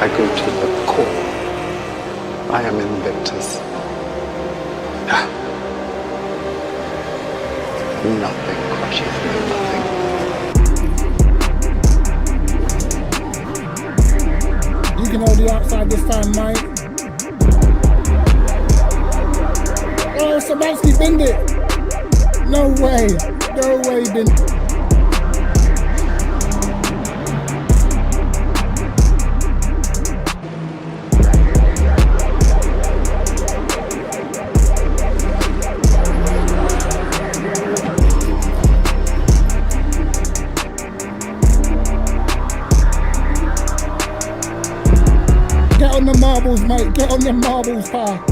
I go to the core. I am invictus. Nothing crushes me, nothing. You can hold the outside this time, mate. Oh, Samansky binned it. No way. No way, binned. Get on the marbles, mate. Get on the marbles, pal.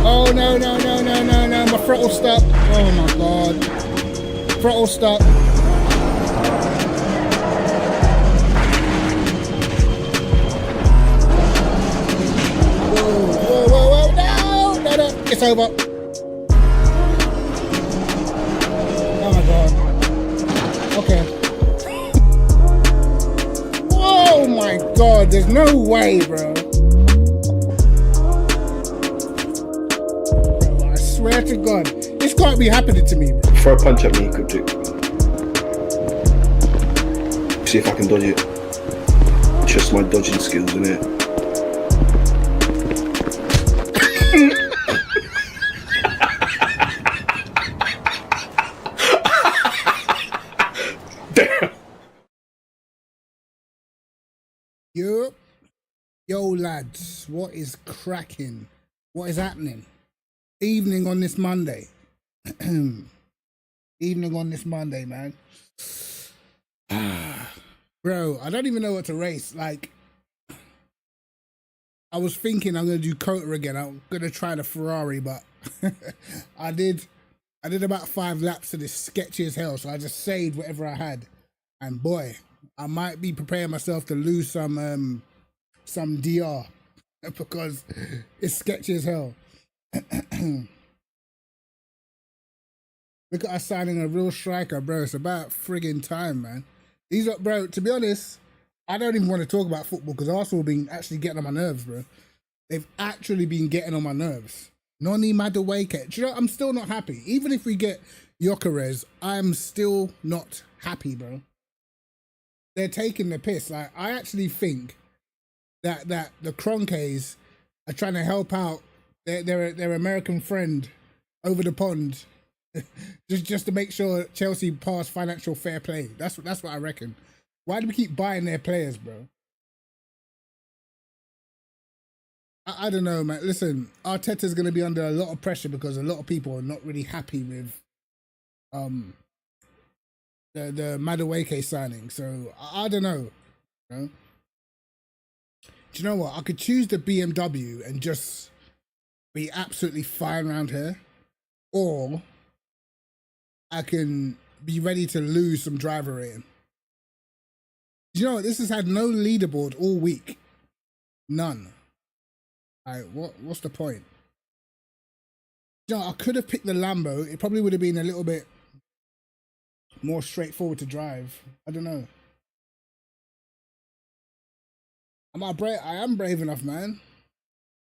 Oh, no. My throttle stuck. Oh, my God. Throttle stuck. Whoa. No. It's over. Oh, my God. Okay. Oh, my God. There's no way, bro. Swear to God, this can't be happening to me, bro. Throw a punch at me, you could do. See if I can dodge it. Just my dodging skills, innit? Damn. Yo, lads, what is cracking? What is happening? Evening on this Monday. Evening on this Monday, man. Bro, I don't even know what to race. Like, I was thinking I'm going to do Cota again. I'm going to try the Ferrari, but I did about 5 laps of this sketchy as hell. So I just saved whatever I had. And boy, I might be preparing myself to lose some DR because it's sketchy as hell. Look at us signing a real striker, bro. It's about friggin' time, man. These are, bro, to be honest, I don't even want to talk about football because Arsenal have been actually getting on my nerves, bro. They've actually been getting on my nerves. Noni Madueke. Do you know, I'm still not happy. Even if we get Gyökeres, I'm still not happy, bro. They're taking the piss. Like, I actually think that the Kroenkes are trying to help out their American friend over the pond, just to make sure Chelsea pass financial fair play. That's what I reckon. Why do we keep buying their players, bro? I don't know, man. Listen, Arteta's going to be under a lot of pressure because a lot of people are not really happy with the Madueke signing. So I don't know. You know. Do you know what? I could choose the BMW and just be absolutely fine around here, or I can be ready to lose some driver rating. Do you know what? This has had no leaderboard all week. None. Like, what's the point? You know, I could have picked the Lambo. It probably would have been a little bit more straightforward to drive. I don't know. I am brave enough, man.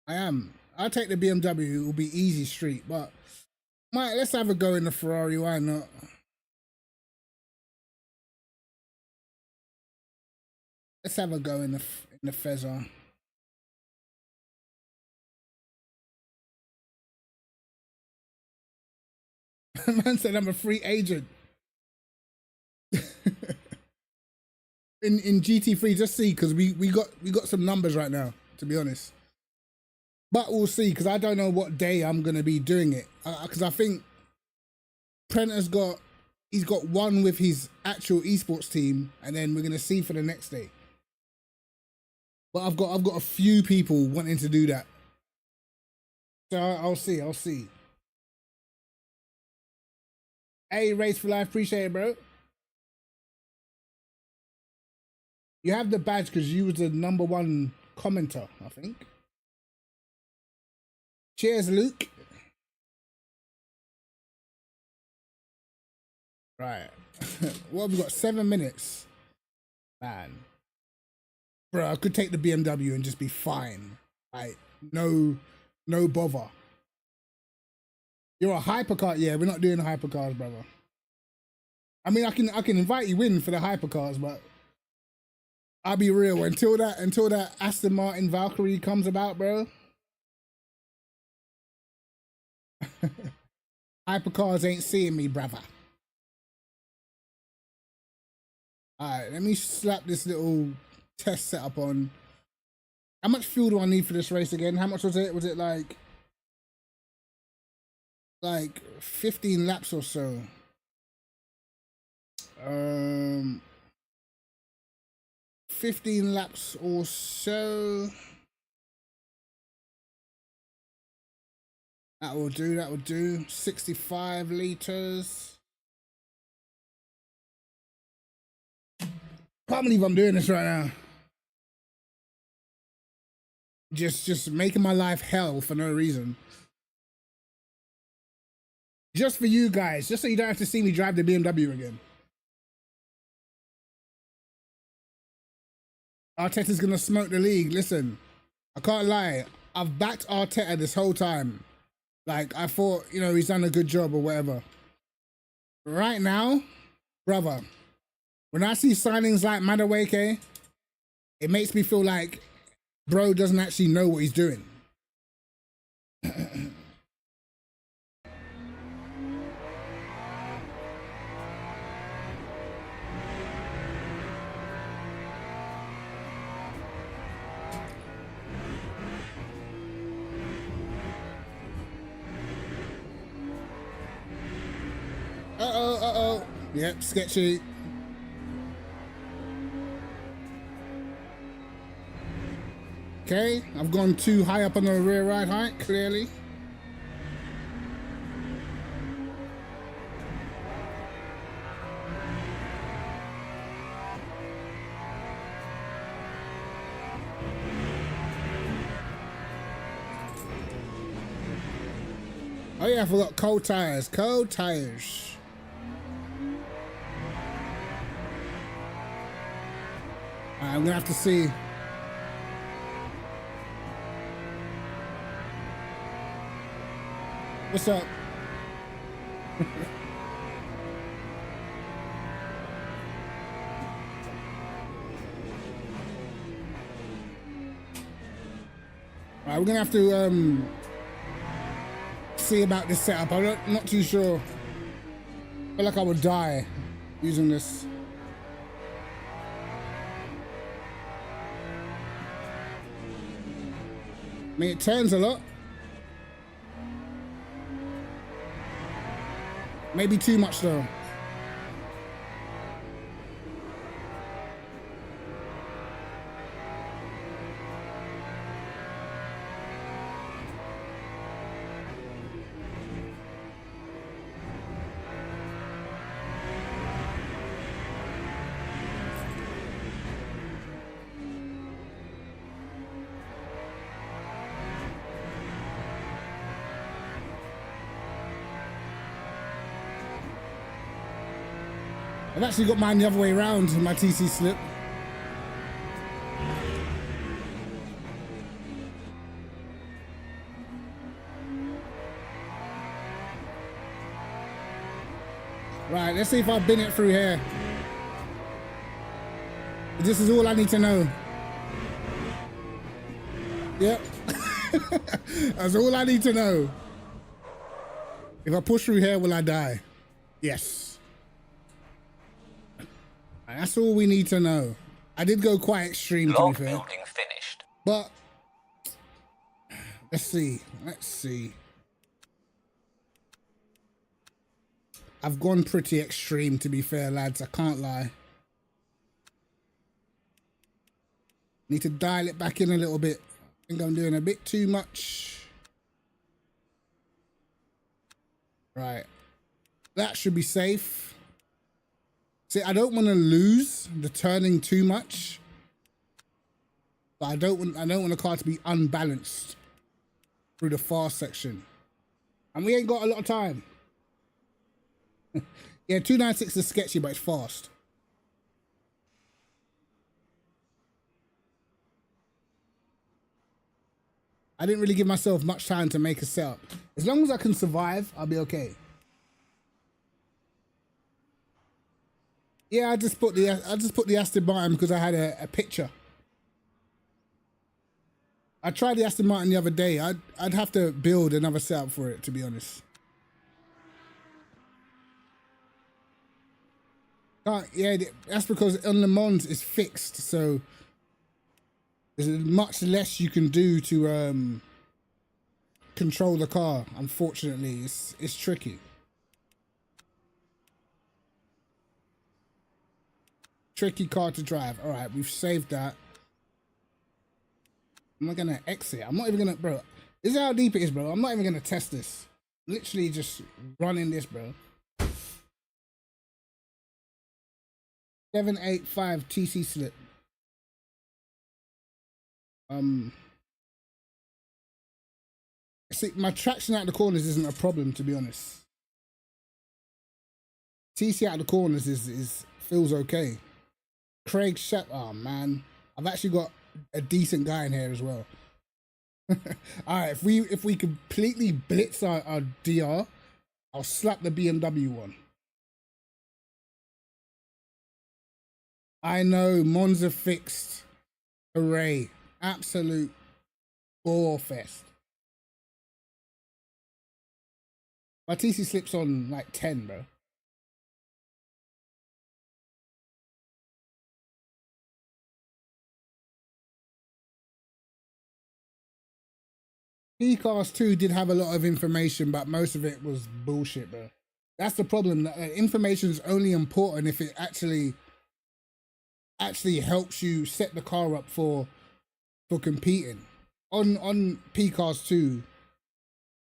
I am. I'll take the BMW. It will be easy street, but let's have a go in the Ferrari. Why not? Let's have a go in the Fezzer. Man said I'm a free agent. in GT3, just see, because we got some numbers right now, to be honest. But we'll see, because I don't know what day I'm gonna be doing it. Because I think Prenta's he's got one with his actual esports team, and then we're gonna see for the next day. But I've got a few people wanting to do that, so I'll see. Hey, Race for Life, appreciate it, bro. You have the badge because you was the #1 commenter, I think. Cheers, Luke. Right. What have we got? 7 minutes. Man. Bro, I could take the BMW and just be fine. Like, no bother. You're a hypercar. Yeah, we're not doing the hypercars, brother. I mean, I can invite you in for the hypercars, but I'll be real. Until that Aston Martin Valkyrie comes about, bro. Hypercars ain't seeing me, brother. Alright, let me slap this little test setup on. How much fuel do I need for this race again? How much was it? Was it like 15 laps or so? 15 laps or so. That will do. 65 liters. Can't believe I'm doing this right now. Just making my life hell for no reason. Just for you guys, just so you don't have to see me drive the BMW again. Arteta's gonna smoke the league. Listen, I can't lie. I've backed Arteta this whole time. Like, I thought, you know, he's done a good job or whatever. Right now, brother, when I see signings like Madueke, it makes me feel like bro doesn't actually know what he's doing. Uh-oh. Yep, sketchy. Okay, I've gone too high up on the rear right height, clearly. Oh yeah, I forgot cold tires. I'm gonna have to see. What's up? Alright, we're gonna have to see about this setup. I'm not too sure. I feel like I would die using this. I mean, it turns a lot. Maybe too much though. I've actually got mine the other way around in my TC slip. Right, let's see if I've been it through here. This is all I need to know. Yep. That's all I need to know. If I push through here, will I die? Yes. That's all we need to know. I did go quite extreme, to be fair. Building finished. But let's see. I've gone pretty extreme, to be fair, lads. I can't lie. Need to dial it back in a little bit. I think I'm doing a bit too much. Right. That should be safe. See, I don't want to lose the turning too much, but I don't want the car to be unbalanced. through the fast section. And we ain't got a lot of time. Yeah, 296 is sketchy, but it's fast. I didn't really give myself much time to make a setup. As long as I can survive, I'll be okay. Yeah, I just put the Aston Martin because I had a picture. I tried the Aston Martin the other day. I'd have to build another setup for it, to be honest. Yeah, that's because on Le Mans it's fixed, so there's much less you can do to control the car. Unfortunately, it's tricky. Tricky car to drive. All right, we've saved that. I'm not gonna exit. I'm not even gonna, bro. This is how deep it is, bro. I'm not even gonna test this. Literally just running this, bro. 785 TC slip. See, my traction out the corners isn't a problem, to be honest. TC out the corners is feels okay. Craig Shep, oh man, I've actually got a decent guy in here as well. All right, if we completely blitz our DR, I'll slap the BMW one. I know, Monza fixed. Hooray. Absolute bore fest. My TC slips on like 10, bro. P-Cast 2 did have a lot of information, but most of it was bullshit, bro. That's the problem. Information is only important if it actually helps you set the car up for competing. On P-Cast 2,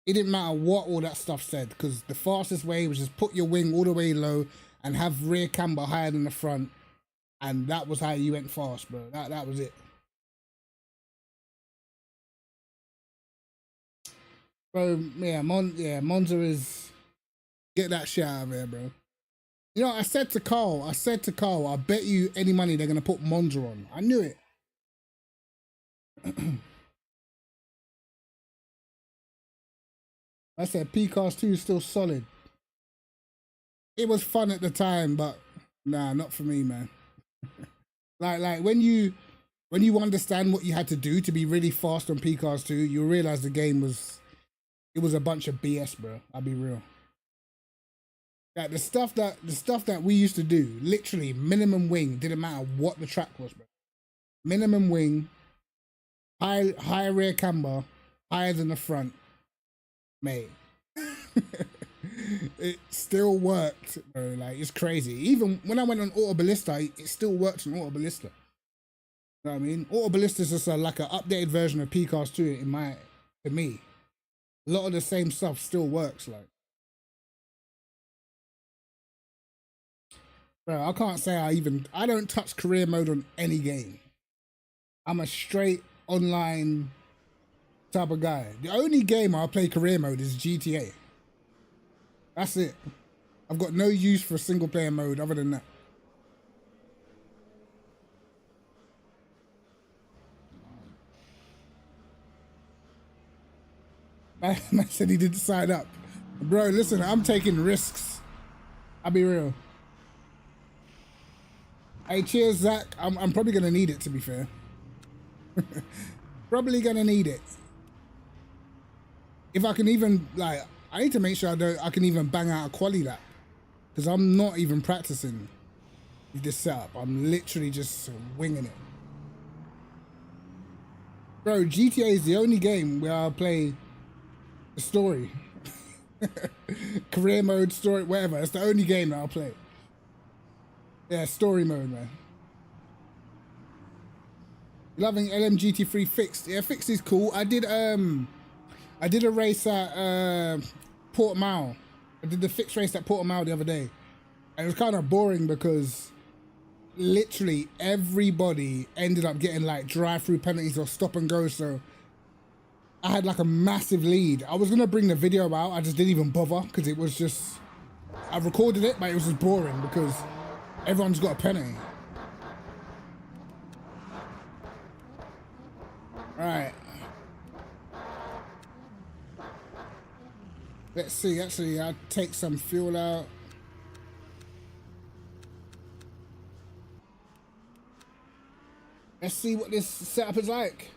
it didn't matter what all that stuff said, because the fastest way was just put your wing all the way low and have rear camber higher than the front, and that was how you went fast, bro. That was it. Bro, yeah, Monza is, get that shit out of here, bro. You know, I said to Carl, I bet you any money they're gonna put Monza on. I knew it. I said P-Cast 2 is still solid. It was fun at the time, but nah, not for me, man. like when you understand what you had to do to be really fast on P-Cast 2, you realize the game was a bunch of BS, bro. I'll be real. Like the stuff that we used to do, literally minimum wing, didn't matter what the track was, bro. Minimum wing, high rear camber, higher than the front, mate. It still worked, bro. Like, it's crazy. Even when I went on Auto Ballista, it still works on Auto Ballista. You know what I mean? Auto Ballista is just like an updated version of P-Cast 2 to me. A lot of the same stuff still works, like. Bro, I can't say I don't touch career mode on any game. I'm a straight online type of guy. The only game I'll play career mode is GTA. That's it. I've got no use for single player mode other than that. Man said he didn't sign up. Bro, listen, I'm taking risks. I'll be real. Hey, cheers, Zach. I'm probably gonna need it, to be fair. Probably gonna need it. If I can even, like, I need to make sure I can even bang out a quali lap, because I'm not even practicing with this setup. I'm literally just winging it. Bro, GTA is the only game where I play the story. Career mode, story, whatever. It's the only game that I'll play. Yeah, story mode, man. Loving LMGT3 fixed. Yeah, fixed is cool. I did a race at Portimao. I did the fixed race at Portimao the other day. And it was kind of boring because literally everybody ended up getting like drive-through penalties or stop and go. So I had like a massive lead. I was gonna bring the video out, I just didn't even bother because it was just, I recorded it, but it was just boring because everyone's got a penalty. Right. Let's see, actually, I'll take some fuel out. Let's see what this setup is like.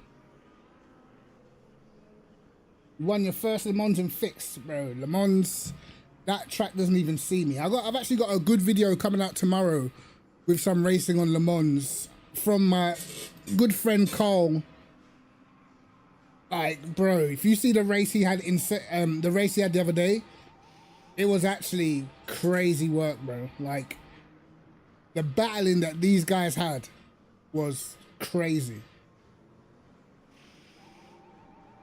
You won your first Le Mans and fixed, bro. Le Mans, that track doesn't even see me. I've actually got a good video coming out tomorrow with some racing on Le Mans from my good friend Carl. Like, bro, if you see the race he had the other day, it was actually crazy work, bro. Like, the battling that these guys had was crazy.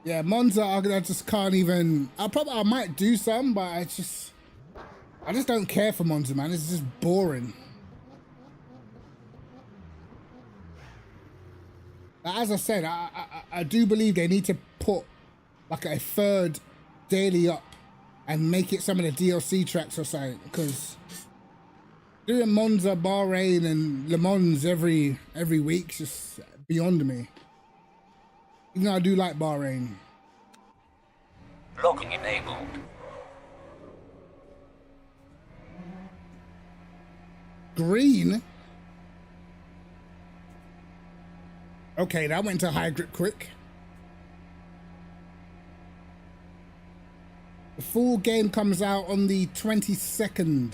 Yeah, Monza, I just can't even. I might do some, but I just don't care for Monza, man. It's just boring. As I said, I do believe they need to put like a third daily up and make it some of the DLC tracks or something, because doing Monza, Bahrain, and Le Mans every week's just beyond me. Even though I do like Bahrain. Locking enabled. Green? Okay, that went to high grip quick. The full game comes out on the 22nd.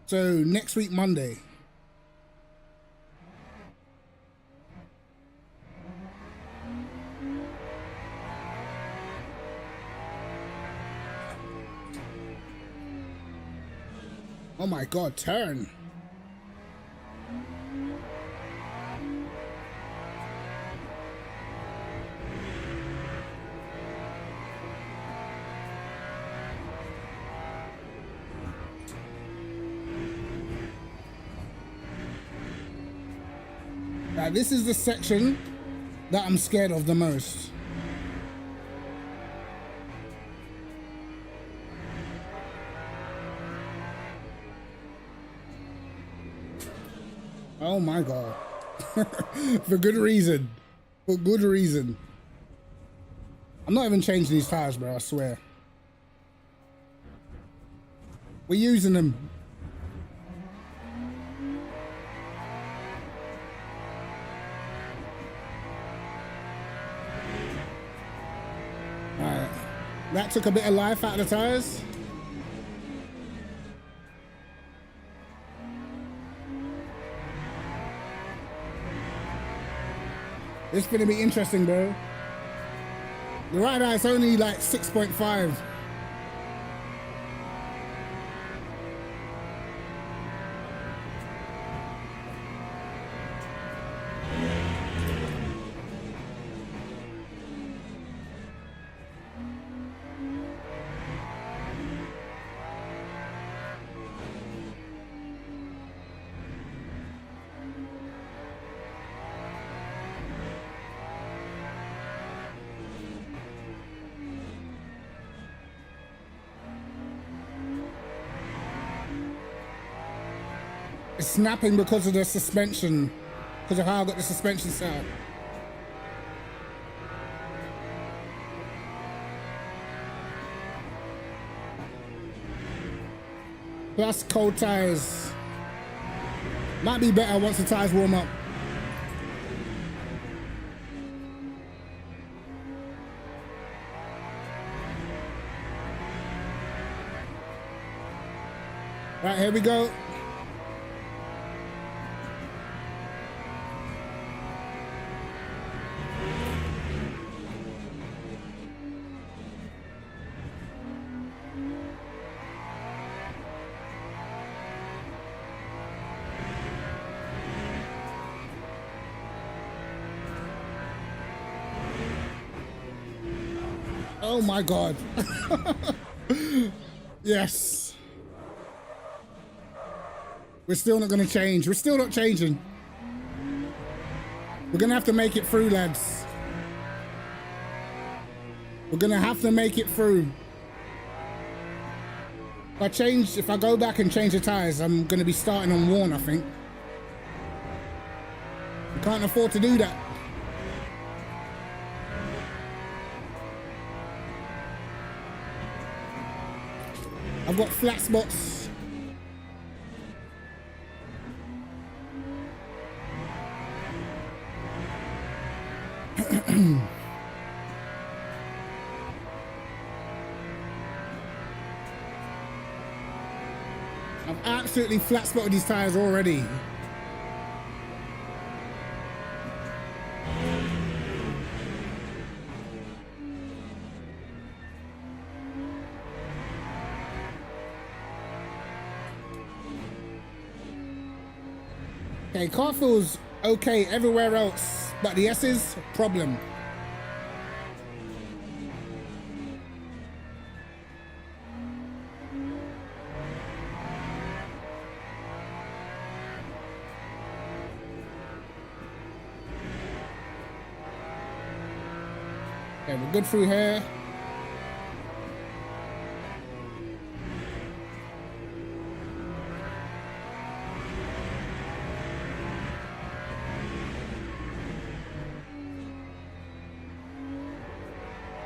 So next week, Monday. Oh my God, turn. Now, this is the section that I'm scared of the most. Oh my God. For good reason. For good reason. I'm not even changing these tires, bro, I swear. We're using them. Alright. That took a bit of life out of the tires. It's gonna be interesting, bro. Right now it's only like 6.5. It's snapping because of the suspension, because of how I got the suspension set up. Plus cold tires. Might be better once the tires warm up. Right, here we go. Oh my God. Yes. We're still not going to change. We're still not changing. We're going to have to make it through, lads. We're gonna have to make it through. If I go back and change the tires, I'm gonna be starting on worn, I think. We can't afford to do that. I've got flat spots. I've absolutely flat spotted these tires already. Okay, car feels okay everywhere else, but the S's, problem. Okay, we're good through here.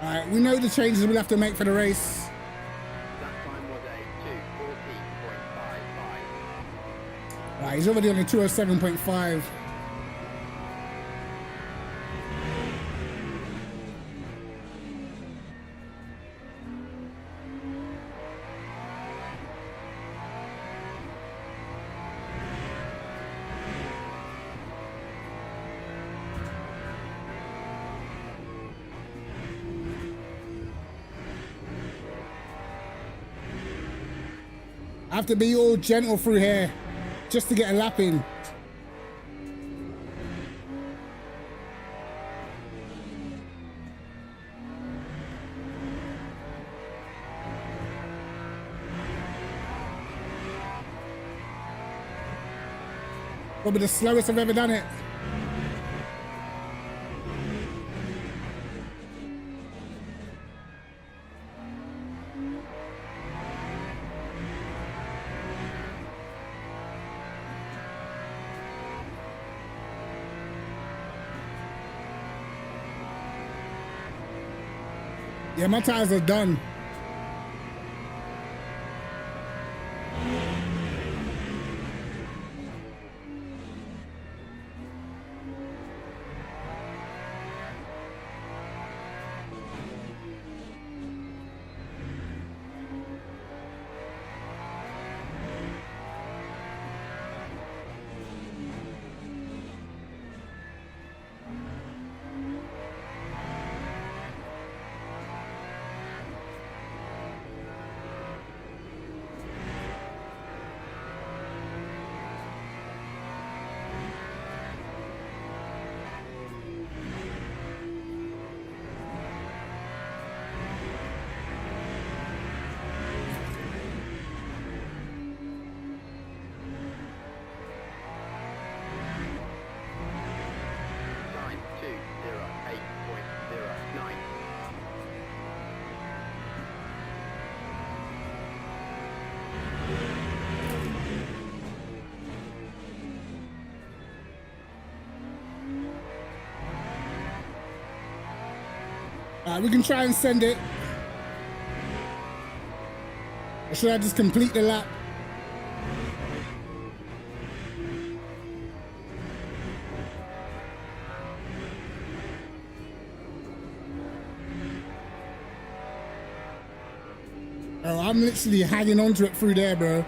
Alright, we know the changes we'll have to make for the race. That time was a 2:14.55. Right, he's already on a 207.5. I have to be all gentle through here just to get a lap in. Probably the slowest I've ever done it. Yeah, my tires are done. Time 2:08.09. We can try and send it. Or should I just complete the lap? Oh, I'm literally hanging on to it through there, bro.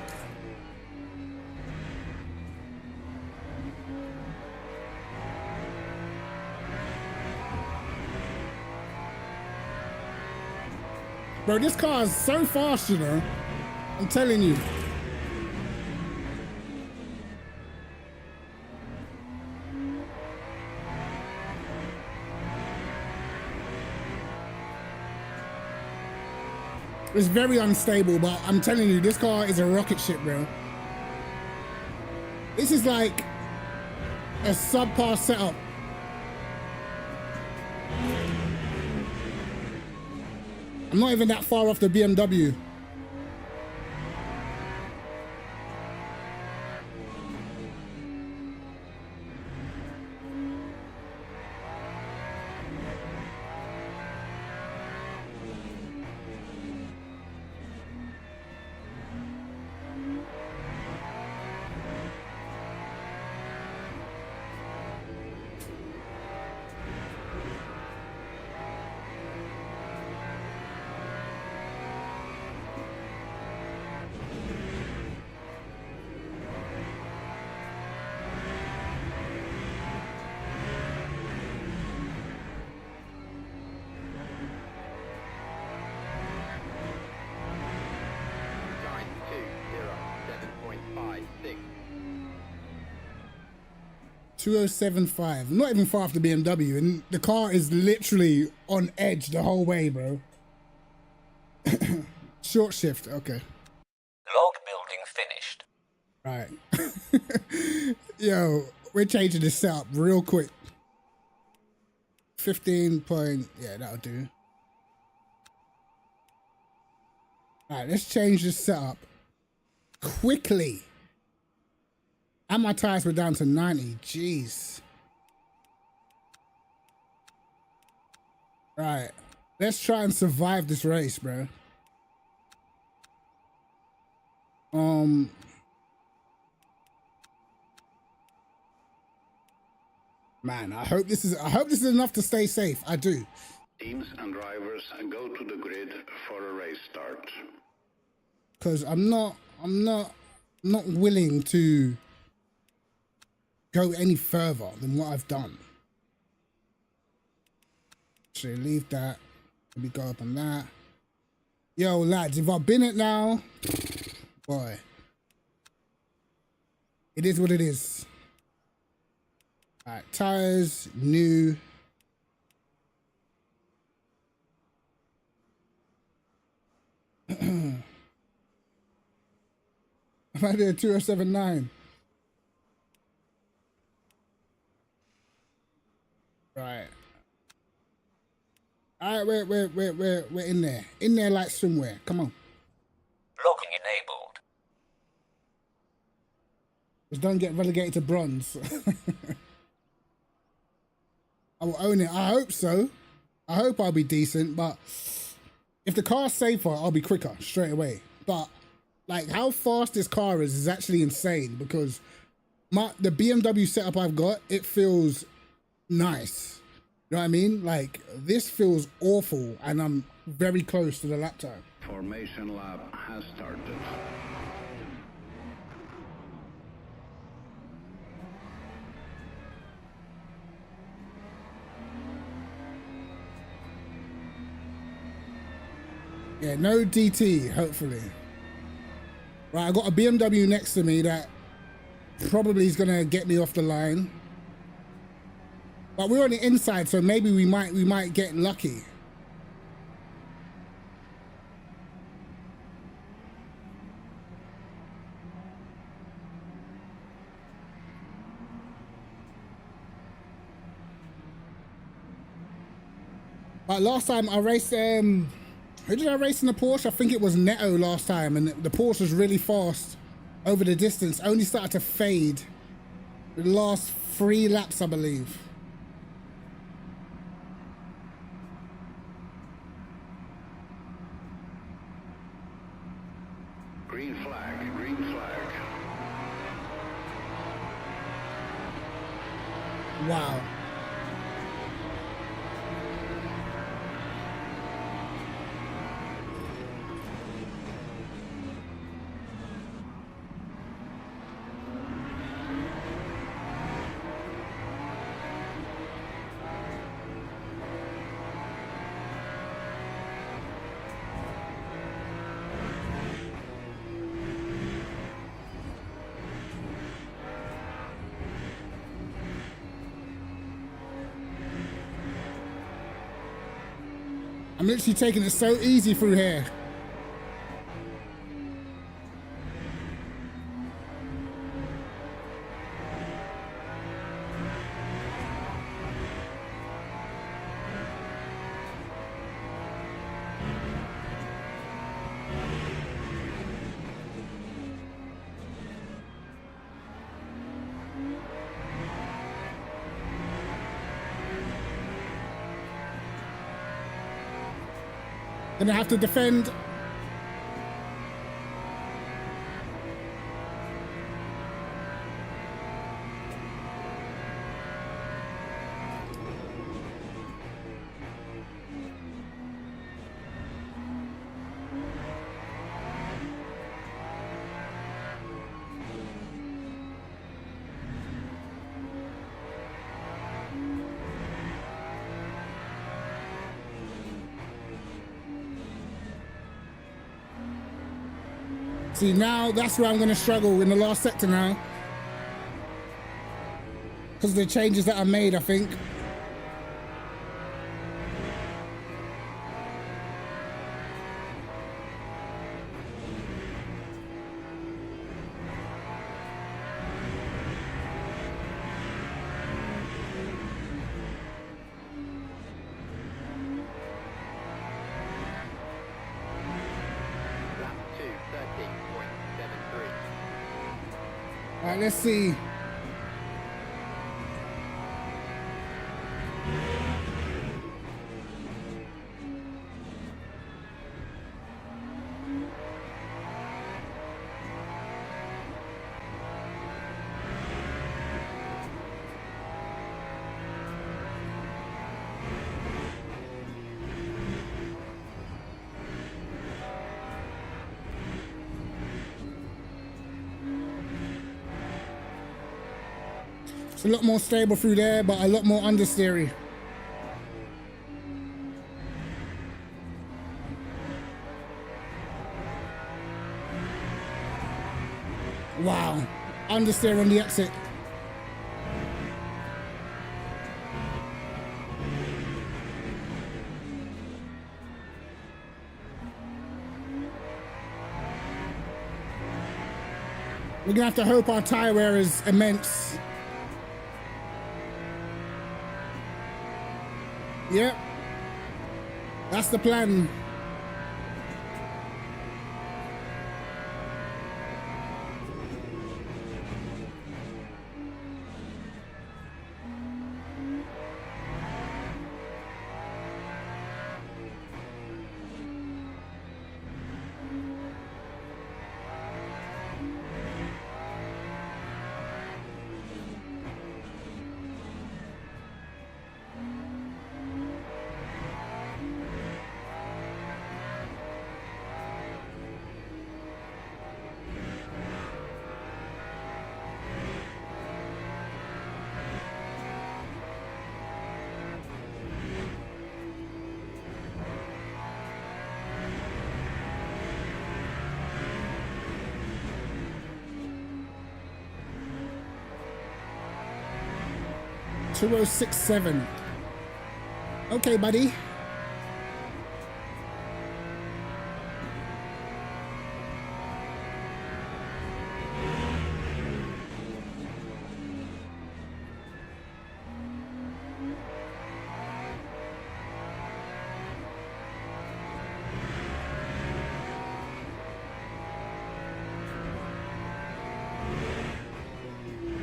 Bro, this car is so fast, you know. I'm telling you. It's very unstable, but I'm telling you, this car is a rocket ship, bro. This is like a subpar setup. I'm not even that far off the BMW. Time 2:07.56. 2075. Not even far off the BMW, and the car is literally on edge the whole way, bro. Short shift, okay. Log building finished. Right. Yo, we're changing this setup real quick. 15 point, yeah, that'll do. Alright, let's change this setup quickly. And my tires were down to 90. Jeez. Right. Let's try and survive this race, bro. Man, I hope this is enough to stay safe. I do. Teams and drivers go to the grid for a race start. Cause I'm not willing to go any further than what I've done. Actually, leave that. Let me go up on that. Yo, lads, if I've been it now, boy, it is what it is. All right, tires, new. I'm at a 2079. Right. All right, we're in there. In there like swimwear. Come on. Logging enabled. Just don't get relegated to bronze. I will own it. I hope so. I hope I'll be decent, but if the car's safer, I'll be quicker straight away. But like how fast this car is actually insane because the BMW setup I've got, it feels nice. You know what I mean? Like this feels awful and I'm very close to the lap time. Formation lap has started. Yeah, no DT, hopefully. Right, I got a BMW next to me that probably is gonna get me off the line. But we're on the inside, so maybe we might get lucky. But last time I raced, who did I race in the Porsche? I think it was Neto last time, and the Porsche was really fast over the distance. Only started to fade the last 3 laps, I believe. Green flag, green flag. Wow. I'm literally taking it so easy through here. Gonna have to defend. See, now that's where I'm going to struggle in the last sector now. Because of the changes that I made, I think. Lap 2, 13.73. All right, let's see. It's a lot more stable through there, but a lot more understeery. Wow, understeer on the exit. We're gonna have to hope our tire wear is immense. Yep, that's the plan. $206.7. Okay, buddy.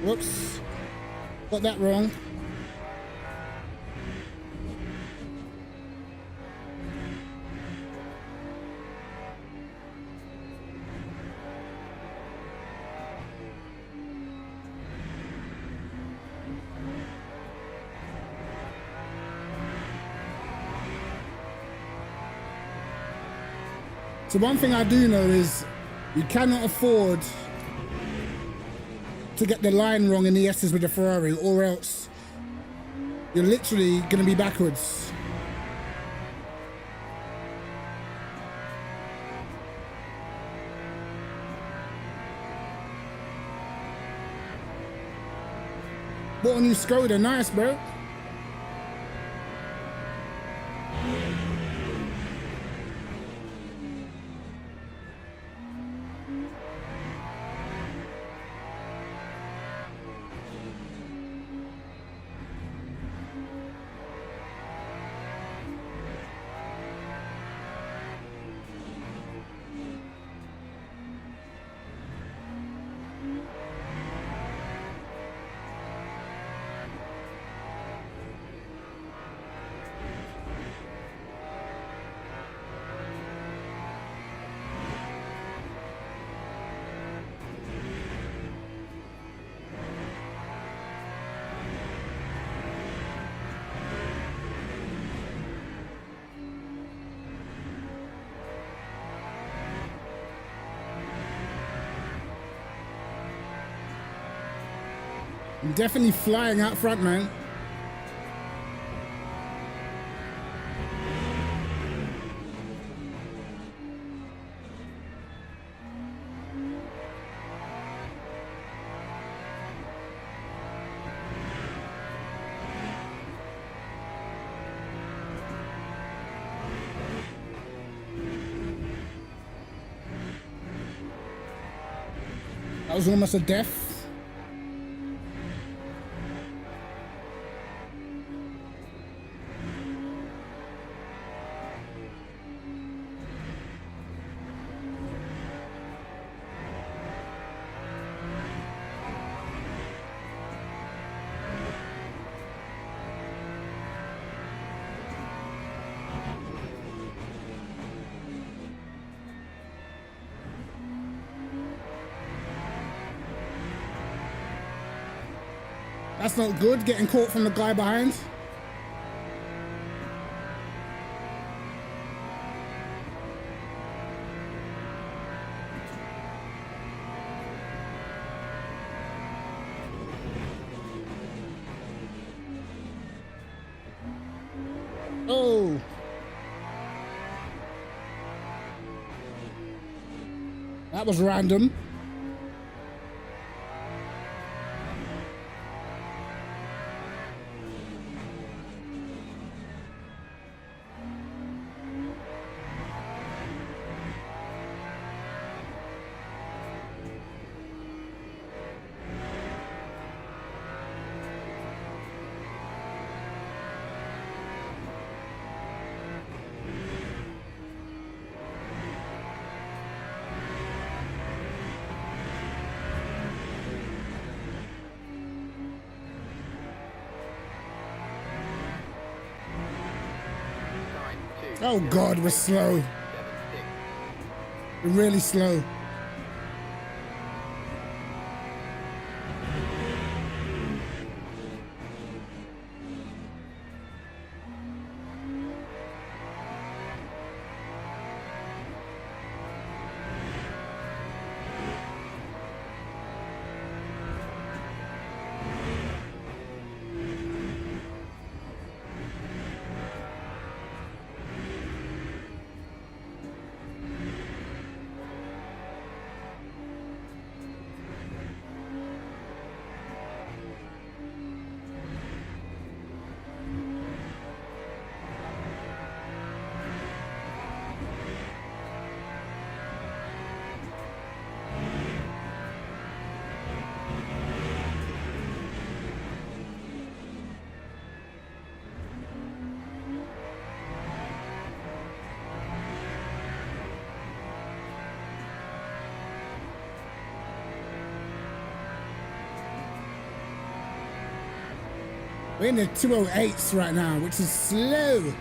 Whoops. Got that wrong. So one thing I do know is you cannot afford to get the line wrong in the S's with the Ferrari, or else you're literally going to be backwards. Bought a new Skoda, nice, bro. I'm definitely flying out front, man. That was almost a death. That's not good, getting caught from the guy behind. Oh. That was random. Oh God, we're slow. We're really slow. We're in the 208s right now, which is slow.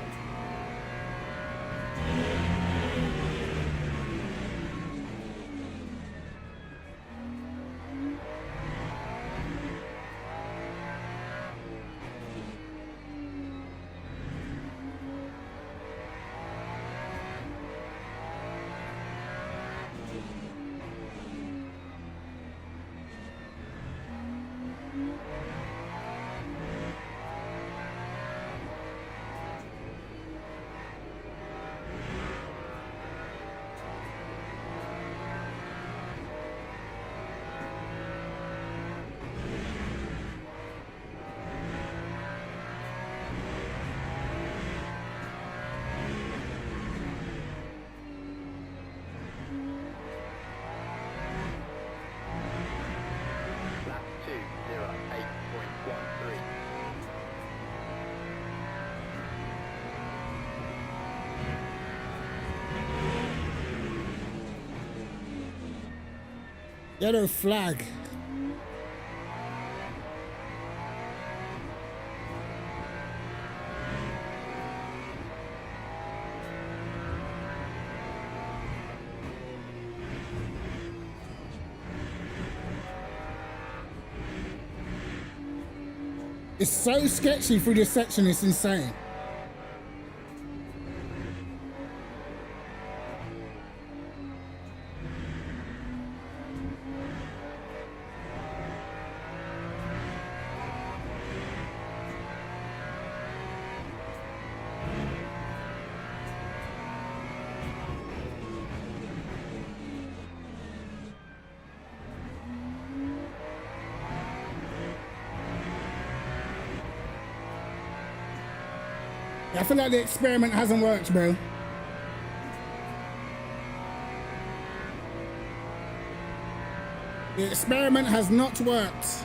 Yellow flag. It's so sketchy through this section, it's insane. I feel like the experiment hasn't worked, bro. The experiment has not worked.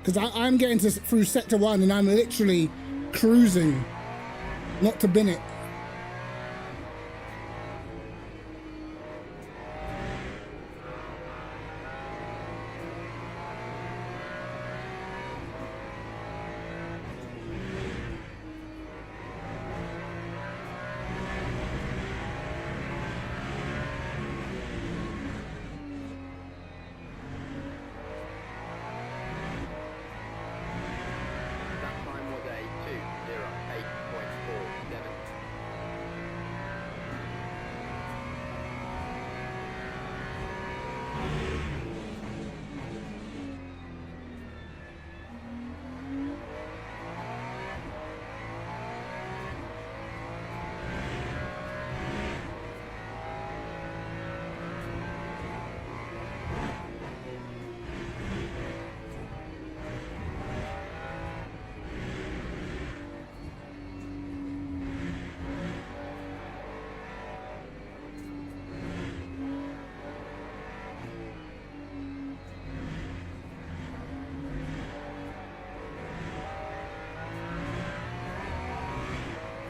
Because I'm getting through sector 1 and I'm literally cruising, not to bin it. That time was a 2:08.47.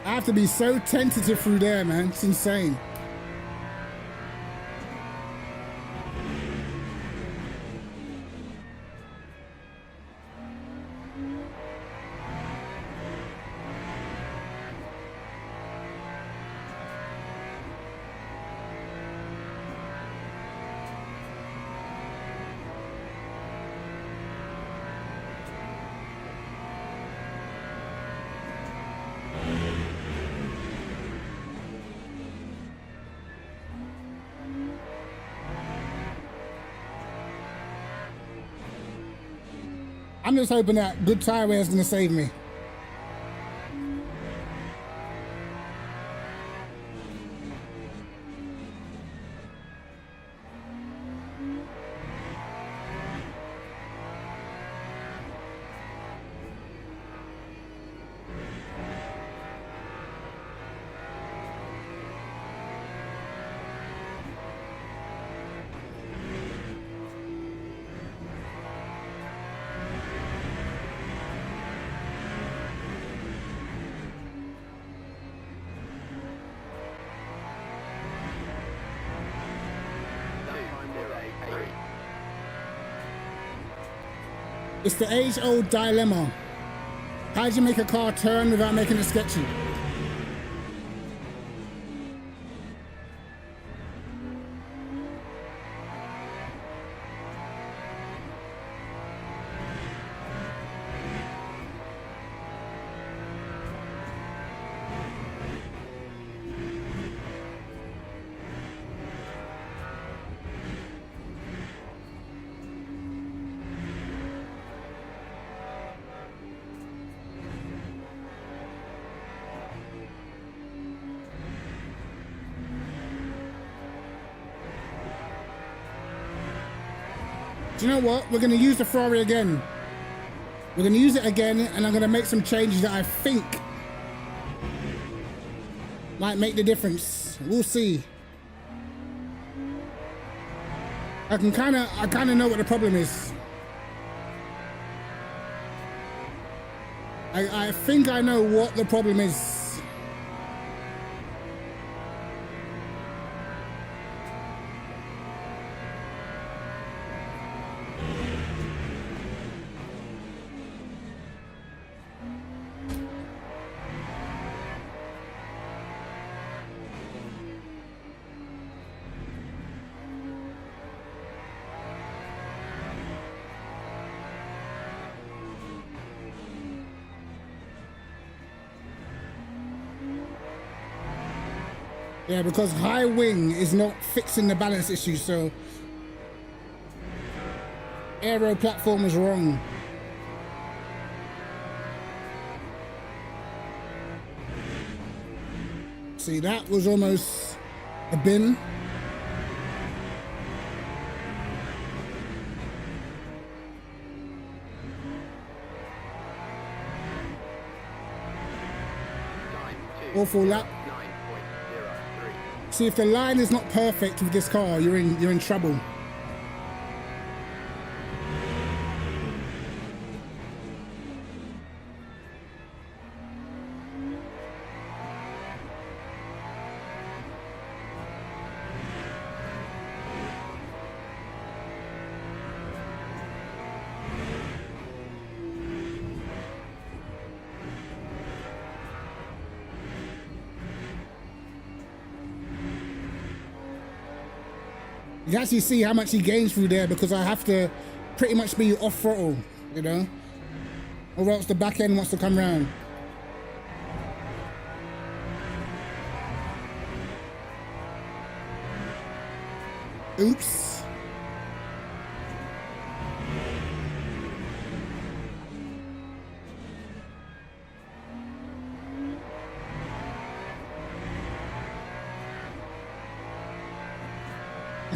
I have to be so tentative through there, man. It's insane. I'm just hoping that good tire wear is going to save me. It's the age-old dilemma. How do you make a car turn without making it sketchy? Do you know what? We're going to use the Ferrari again. We're going to use it again, and I'm going to make some changes that I think might make the difference. We'll see. I kind of know what the problem is. I think I know what the problem is. Yeah, because high wing is not fixing the balance issue, so aero platform was wrong. See, that was almost a bin. Time 2. Awful lap. 9.03. See, if the line is not perfect with this car, you're in trouble. You can actually see how much he gains through there because I have to pretty much be off throttle, you know, or else the back end wants to come round. Oops.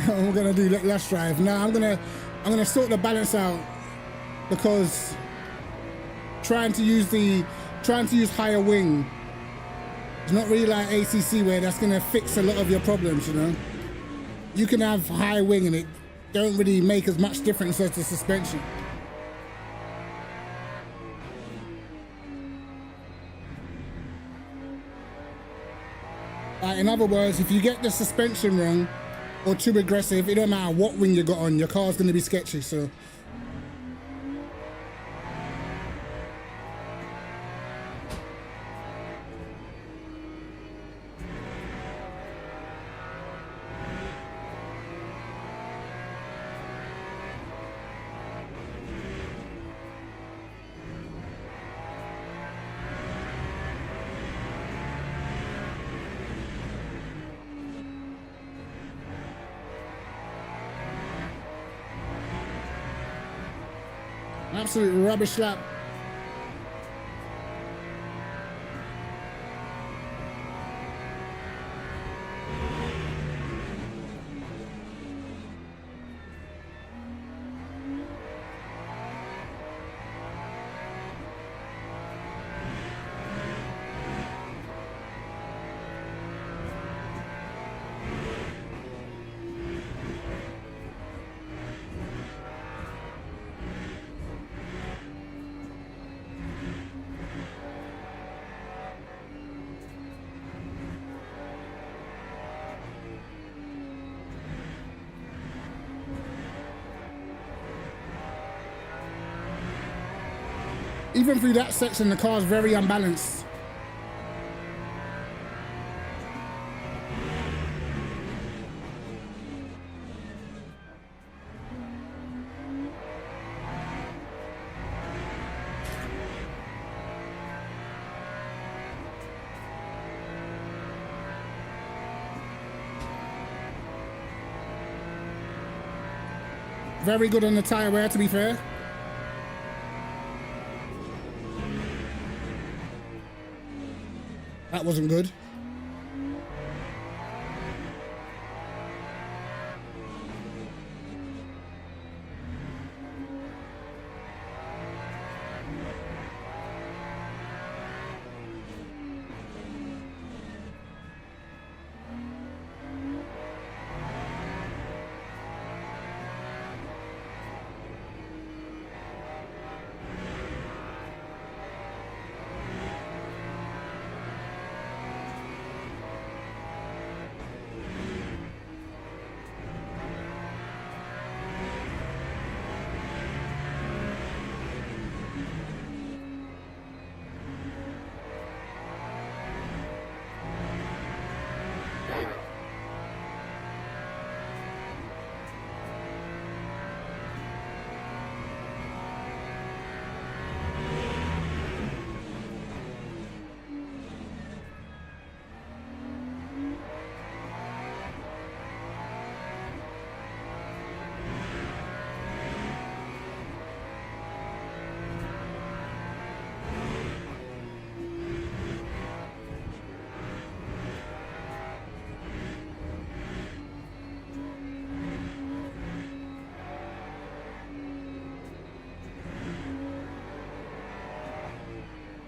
We're gonna do last drive. Now I'm gonna sort the balance out because trying to use higher wing is not really like ACC where that's gonna fix a lot of your problems, you know. You can have high wing and it don't really make as much difference as the suspension. In other words, if you get the suspension wrong or too aggressive, it don't matter what wing you got on, your car's gonna be sketchy, so. Absolute rubbish lap. Even through that section, the car's very unbalanced. Very good on the tyre wear, to be fair. That wasn't good.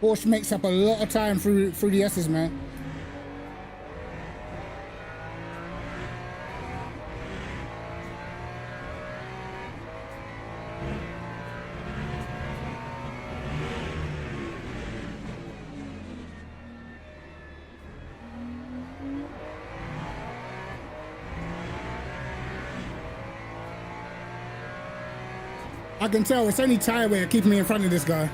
Porsche makes up a lot of time through the S's, man. I can tell it's only tire wear keeping me in front of this guy.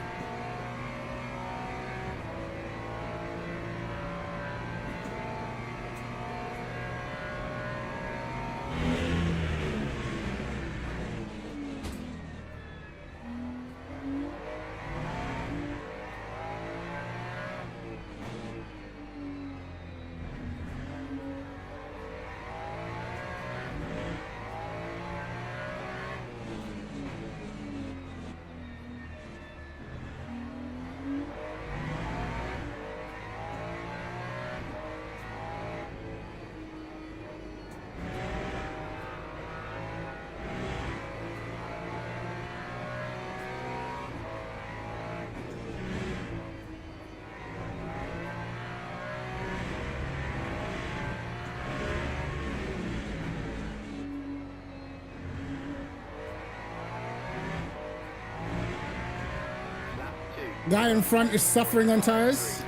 Guy in front is suffering on tires.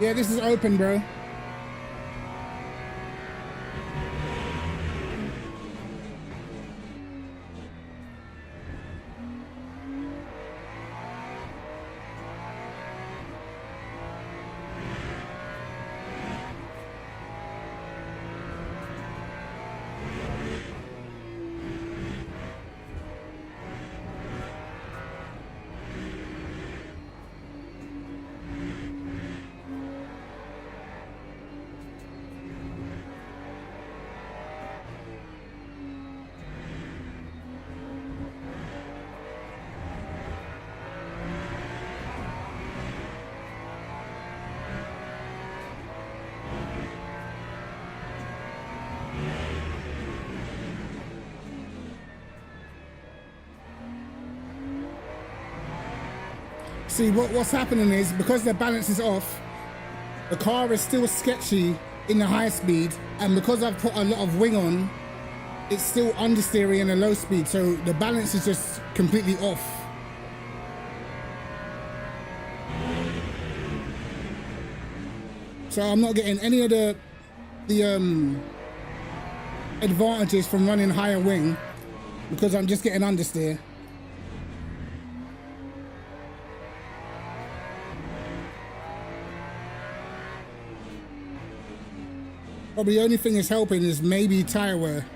Yeah, this is open, bro. See, what's happening is, because the balance is off, the car is still sketchy in the high speed, and because I've put a lot of wing on, it's still understeering in a low speed, so the balance is just completely off. So I'm not getting any of the advantages from running higher wing, because I'm just getting understeer. Probably the only thing that's helping is maybe tire wear.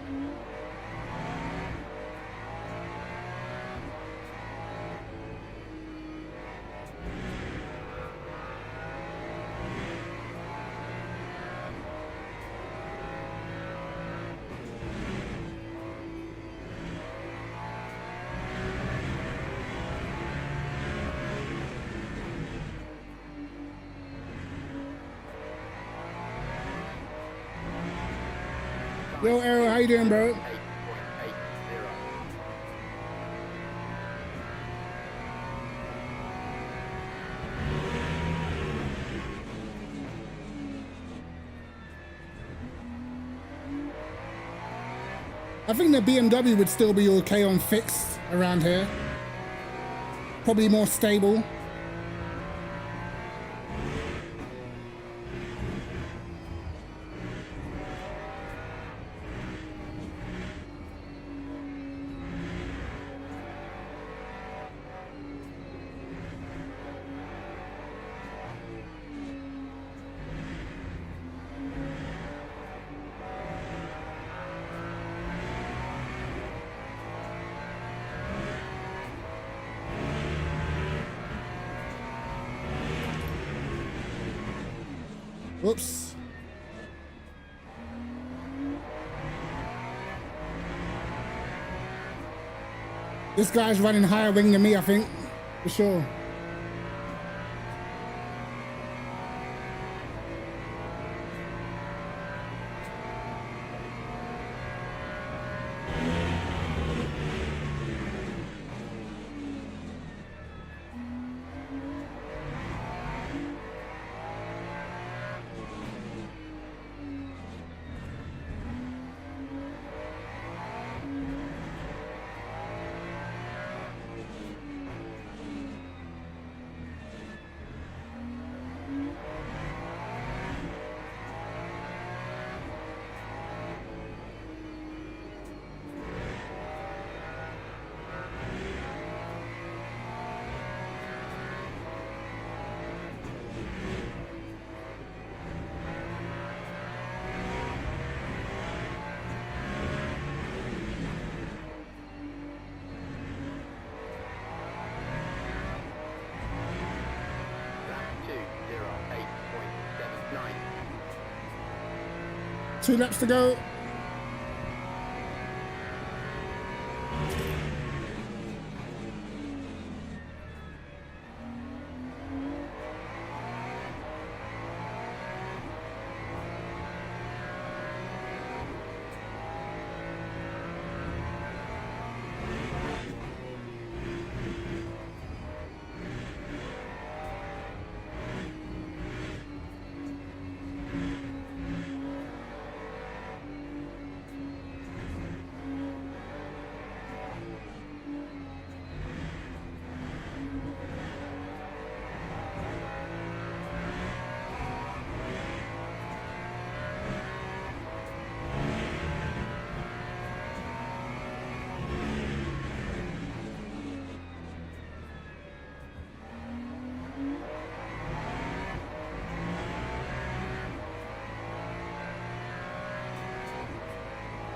Yo, Arrow, how you doing, bro? 8.80. I think the BMW would still be okay on fixed around here. Probably more stable. Whoops. This guy's running higher wing than me, I think, for sure. 2 laps to go.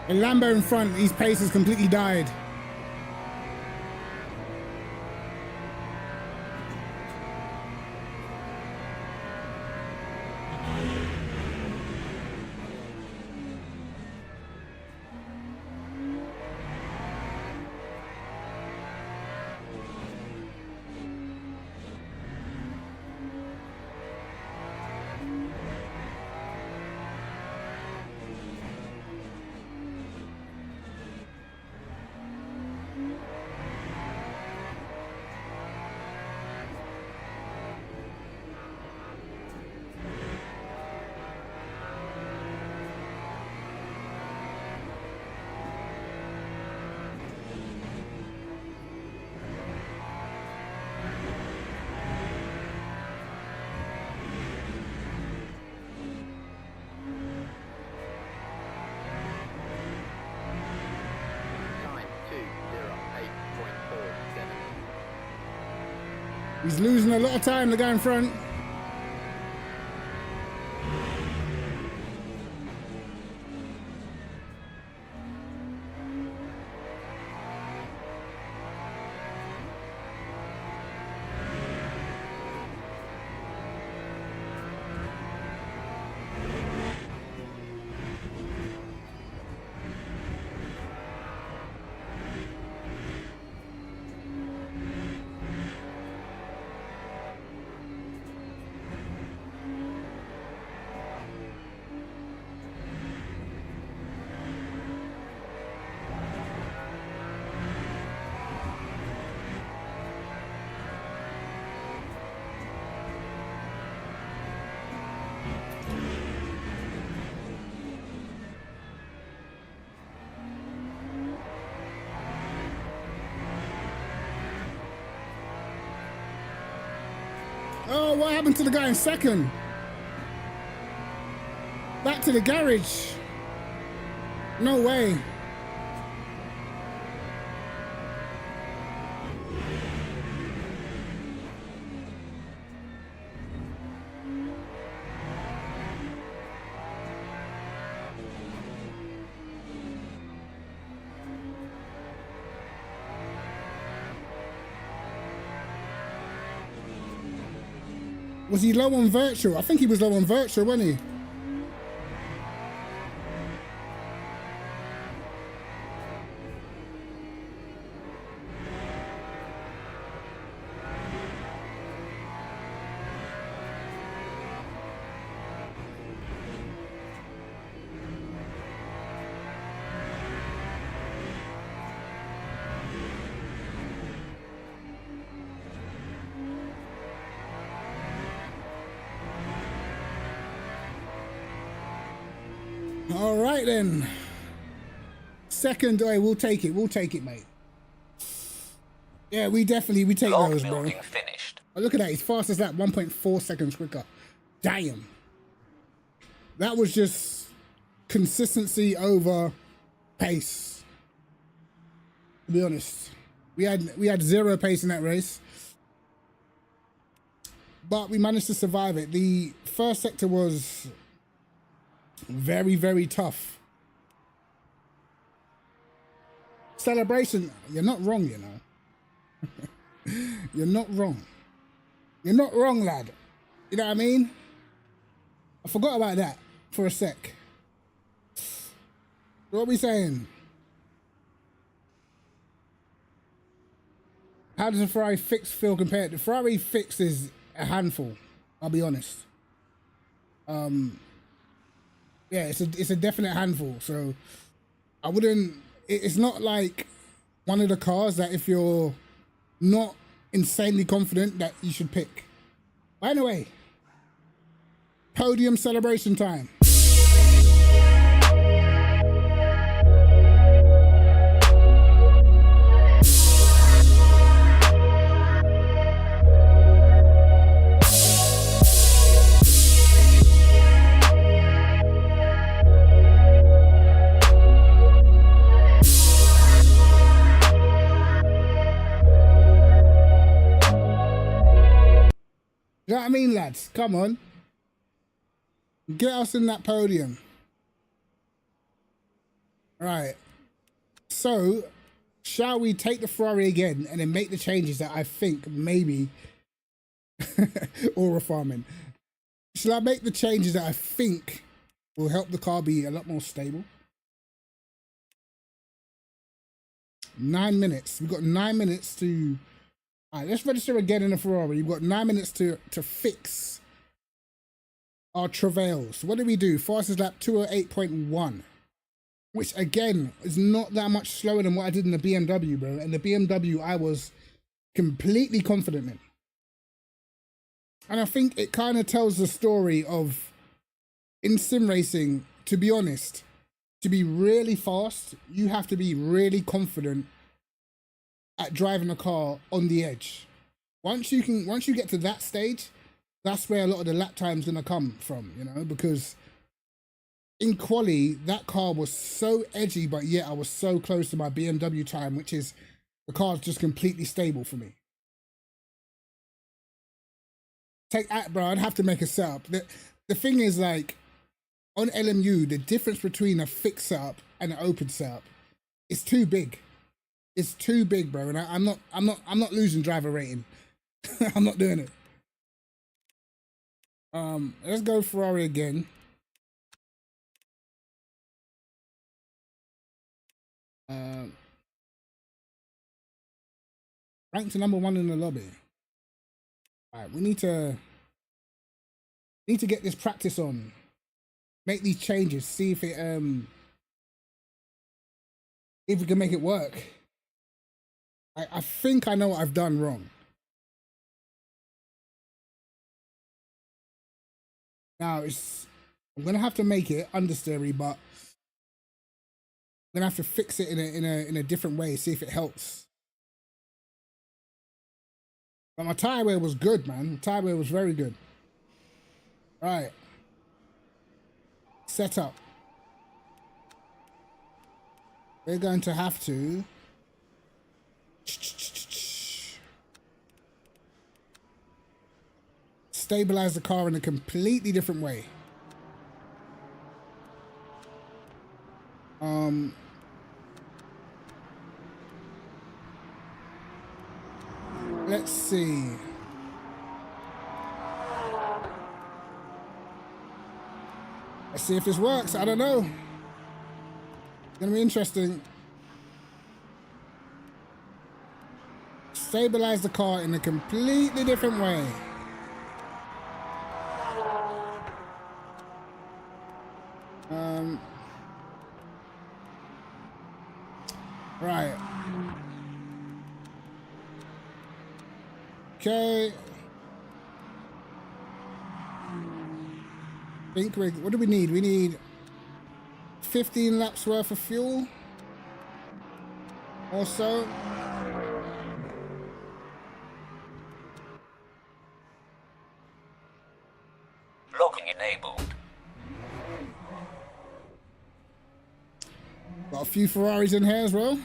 The Lambo in front, his pace has completely died. Time 2:08.47. He's losing a lot of time, the guy in front. Oh, what happened to the guy in second? Back to the garage. No way. Was he low on virtual? I think he was low on virtual, wasn't he? All right then. Second, hey, we'll take it. We'll take it, mate. Yeah, we take Log those, bro. building finished. Oh, look at that. He's fast as that. 1.4 seconds quicker. Damn. That was just consistency over pace. To be honest, we had zero pace in that race, but we managed to survive it. The first sector was very, very tough. Celebration, you're not wrong, you know. You're not wrong. You're not wrong, lad. You know what I mean? I forgot about that for a sec. What are we saying? How does the Ferrari fix feel compared? The Ferrari fix is a handful. I'll be honest. Yeah, it's a definite handful. So I wouldn't. It's not like one of the cars that if you're not insanely confident that you should pick. By the way, podium celebration time. You know what I mean, lads? Come on. Get us in that podium. Right. So, shall we take the Ferrari again and then make the changes that I think maybe... Aura farming. Shall I make the changes that I think will help the car be a lot more stable? 9 minutes. We've got 9 minutes to... All right, let's register again in the Ferrari. You've got 9 minutes to fix our travails. What did we do? Fastest lap 208.1, which again is not that much slower than what I did in the BMW, bro. And the BMW I was completely confident in. And I think it kind of tells the story of, in sim racing, to be honest, to be really fast, you have to be really confident at driving a car on the edge. Once you get to that stage, that's where a lot of the lap time's gonna come from, you know, because in quali, that car was so edgy, but yet I was so close to my BMW time, which is, the car's just completely stable for me. Bro, I'd have to make a setup. The thing is, like, on LMU, the difference between a fixed setup and an open setup is too big. It's too big, bro, and I'm not losing driver rating. I'm not doing it. Let's go Ferrari again. Ranked to #1 in the lobby. All right, we need to get this practice on. Make these changes. See if it if we can make it work. I think I know what I've done wrong. Now I'm gonna have to make it understeery, but I'm gonna have to fix it in a different way. See if it helps. But my tire wear was good, man. The tire wear was very good. All right. Set up. We're going to have to stabilize the car in a completely different way. Let's see. Let's see if this works. I don't know. It's gonna be interesting. Stabilize the car in a completely different way. Right. Okay. What do we need? We need 15 laps worth of fuel. Also. Locking enabled. Got a few Ferraris in here as well.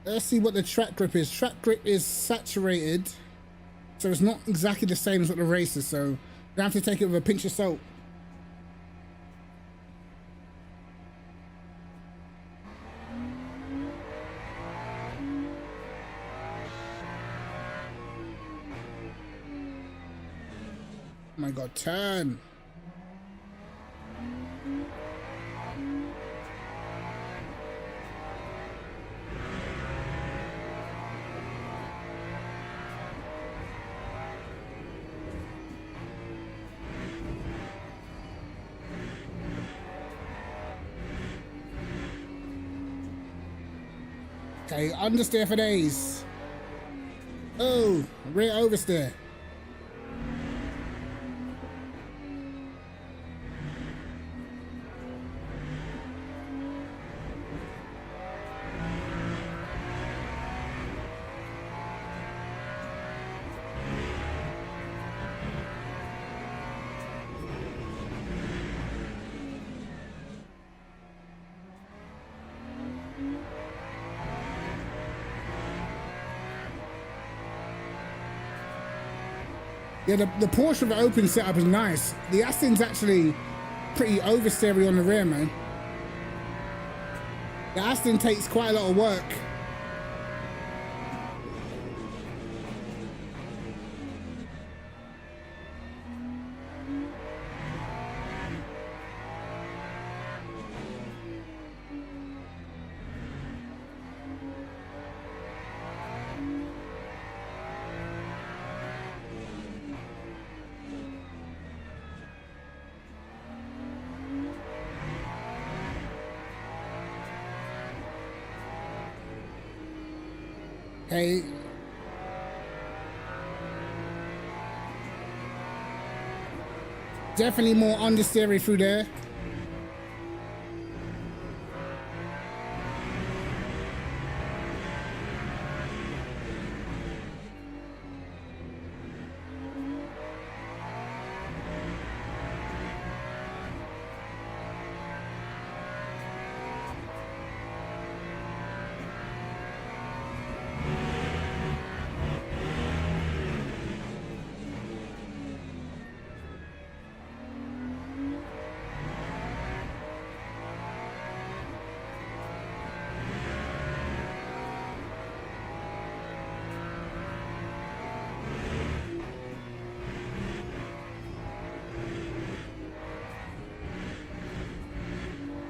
Let's see what the track grip is. Track grip is saturated, so it's not exactly the same as what the race is, so you have to take it with a pinch of salt. Oh my god, turn. Okay, understeer for days. Oh, rear oversteer. Yeah, the Porsche with the open setup is nice. The Aston's actually pretty oversteery on the rear, man. The Aston takes quite a lot of work. Okay. Definitely more understeery through there.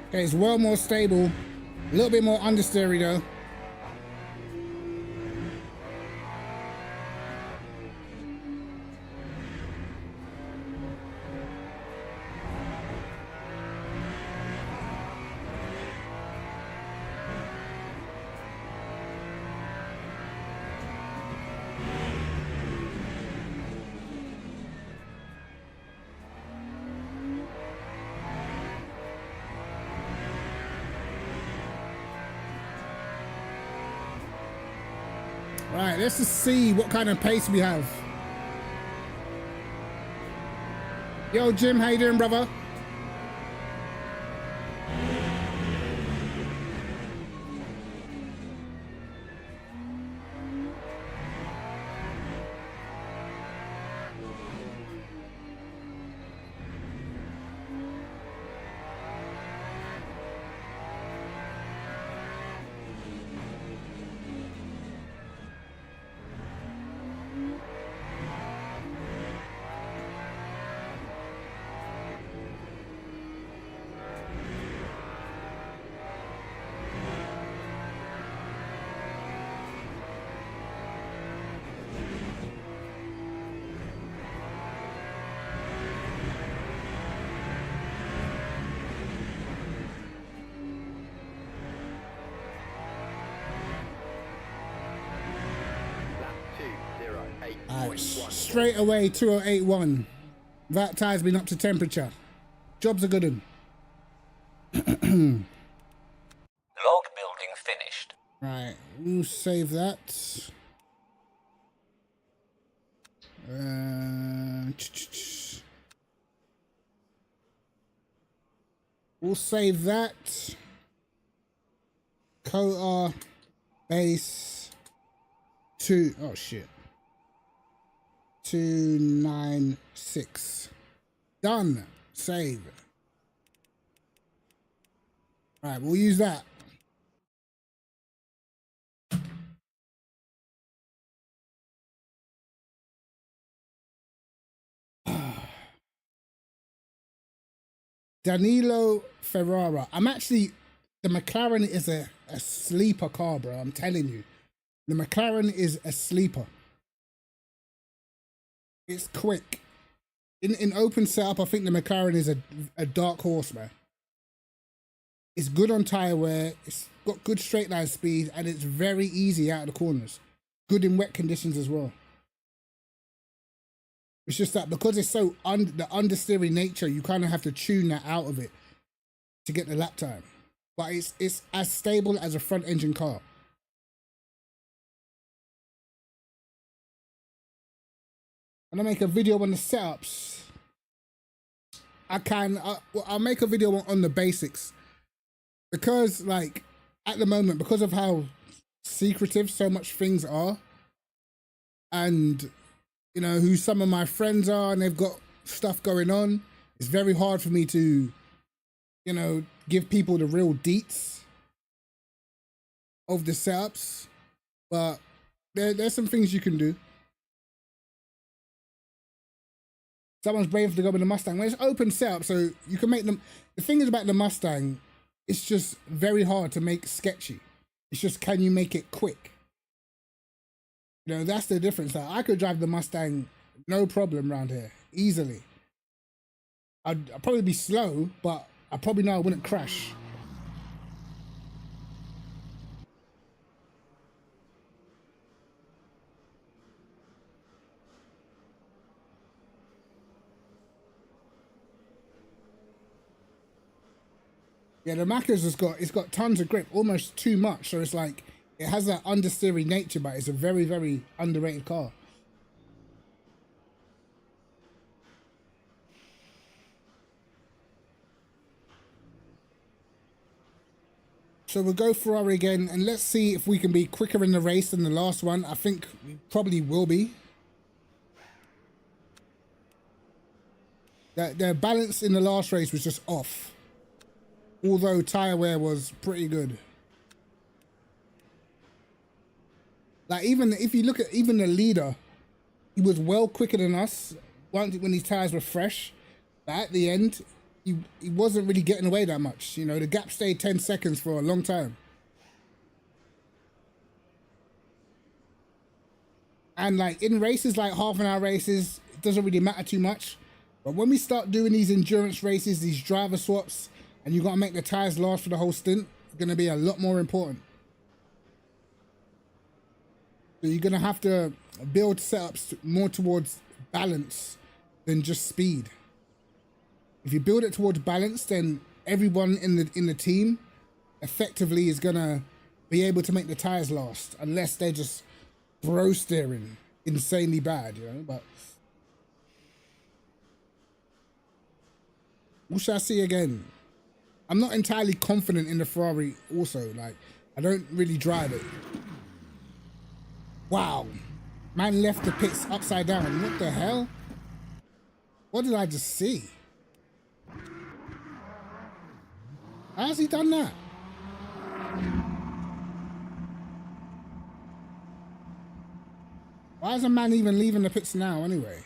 Okay, it's well more stable. A little bit more understeery though. Right, let's just see what kind of pace we have. Yo, Jim, how you doing, brother? Straight away 2081. That tire's been up to temperature. Job's a good one. Log building finished. Right, we'll save that. We'll save that. Quota base 2. Oh shit. 296. Done. Save. Right, we'll use that. Danilo Ferrara. I'm actually, the McLaren is a sleeper car, bro. I'm telling you. The McLaren is a sleeper. It's quick. In open setup, I think the McLaren is a dark horse, man. It's good on tire wear. got good straight line speed, and it's very easy out of the corners. Good in wet conditions as well. It's just that because it's so the understeering nature, you kind of have to tune that out of it to get the lap time. But it's as stable as a front engine car. When I make a video on the setups, I'll make a video on the basics, because like at the moment, because of how secretive so much things are, and you know who some of my friends are, and they've got stuff going on, it's very hard for me to, you know, give people the real deets of the setups. But there's some things you can do. Someone's brave to go with the Mustang. Well, it's open setup, so you can make them. The thing is about the Mustang, it's just very hard to make sketchy. It's just, can you make it quick? You know, that's the difference. Like, I could drive the Mustang no problem around here, easily. I'd probably be slow, but I probably know I wouldn't crash. Yeah, the Macca's it's got tons of grip, almost too much. So it's like, it has that understeering nature, but it's a very, very underrated car. So we'll go Ferrari again, and let's see if we can be quicker in the race than the last one. I think we probably will be. Their balance in the last race was just off. Although tyre wear was pretty good. Like, even if you look at even the leader, he was well quicker than us when his tyres were fresh. But at the end, he wasn't really getting away that much. You know, the gap stayed 10 seconds for a long time. And like in races, like half-an-hour races, it doesn't really matter too much. But when we start doing these endurance races, these driver swaps, and you got to make the tyres last for the whole stint, it's going to be a lot more important. So you're going to have to build setups more towards balance than just speed. If you build it towards balance, then everyone in the team effectively is going to be able to make the tyres last, unless they're just bro steering insanely bad, you know. But what shall I see again? I'm not entirely confident in the Ferrari also. Like, I don't really drive it. Wow. Man left the pits upside down. What the hell? What did I just see? How has he done that? Why is a man even leaving the pits now anyway?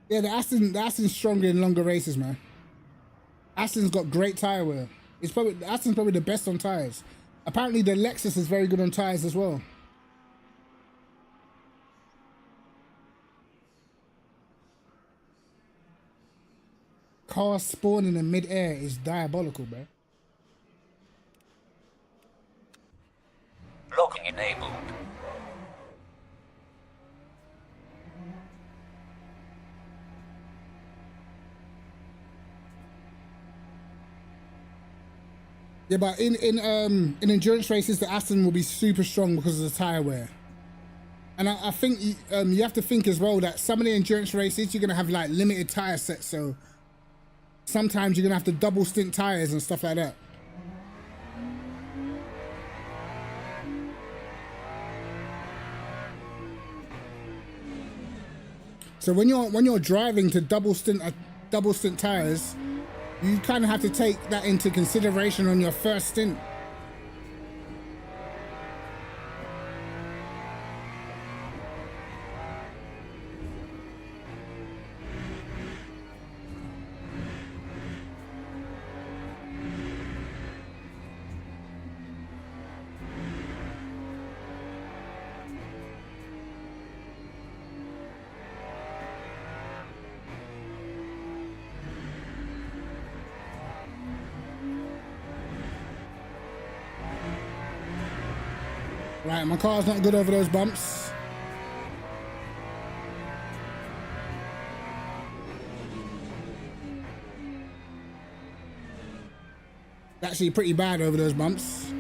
Yeah, the Aston's stronger in longer races, man. Aston's got great tyre wear. Aston's probably the best on tyres. Apparently the Lexus is very good on tyres as well. Car spawning in mid-air is diabolical, man. Locking enabled. Yeah, but in endurance races, the Aston will be super strong because of the tyre wear. And I think you have to think as well that some of the endurance races, you're going to have like limited tyre sets. So sometimes you're going to have to double stint tyres and stuff like that. So when you're driving to double stint tyres, you kind of have to take that into consideration on your first stint. Right, my car's not good over those bumps. Actually pretty bad over those bumps.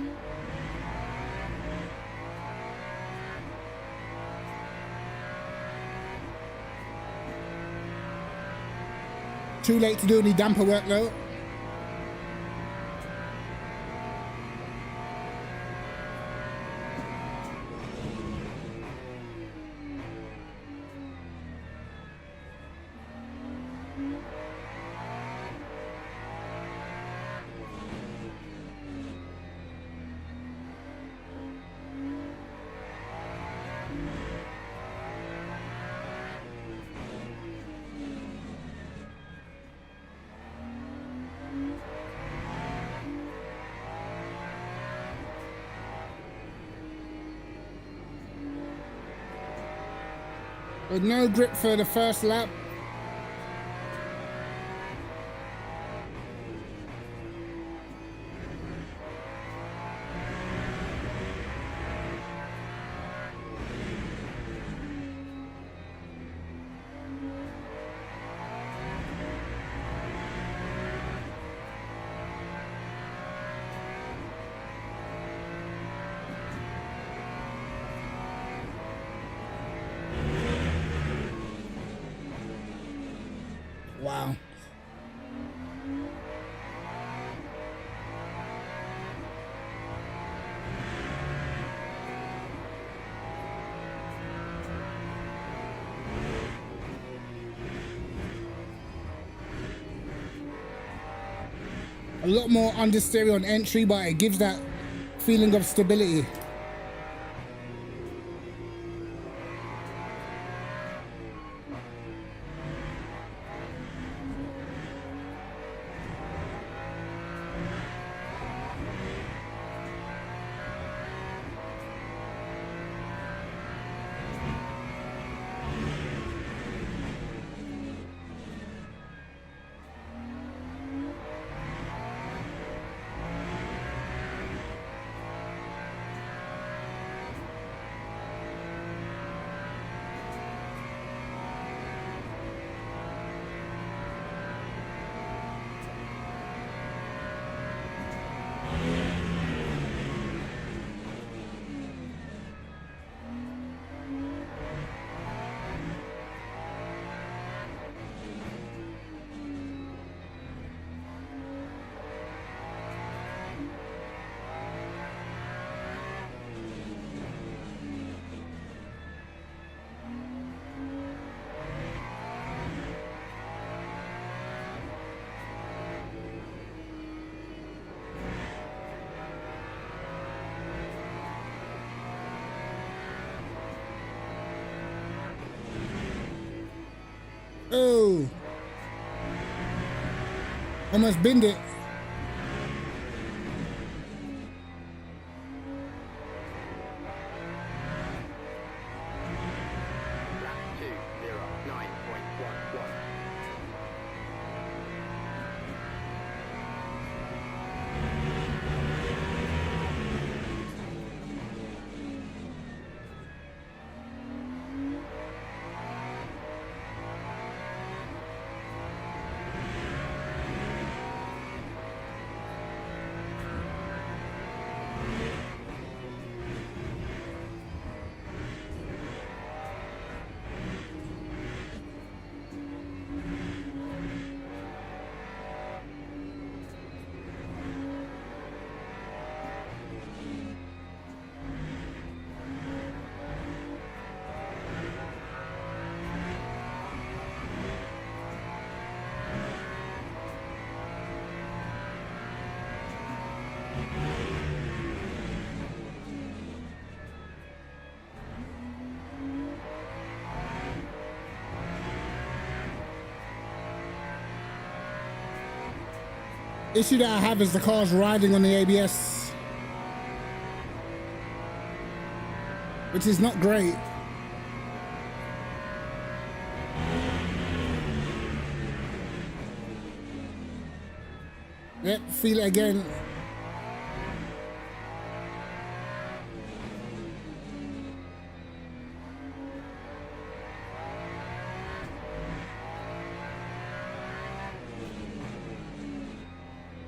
Too late to do any damper work though. With no grip for the first lap. Wow. A lot more understeer on entry, but it gives that feeling of stability. Oh, almost binned it. Lap 2:09.11. Issue that I have is the car's riding on the ABS, which is not great. Yep, feel it again.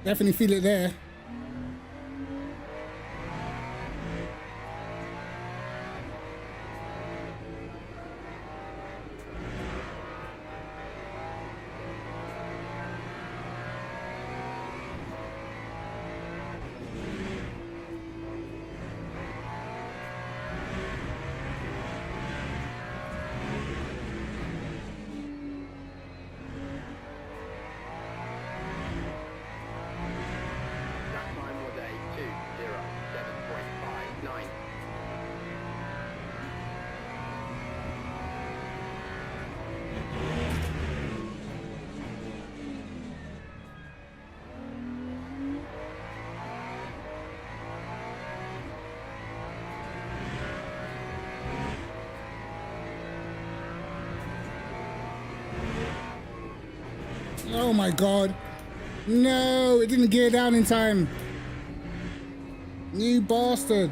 Definitely feel it there. That time was a 2:07.59. Oh my god. No, it didn't gear down in time. You bastard.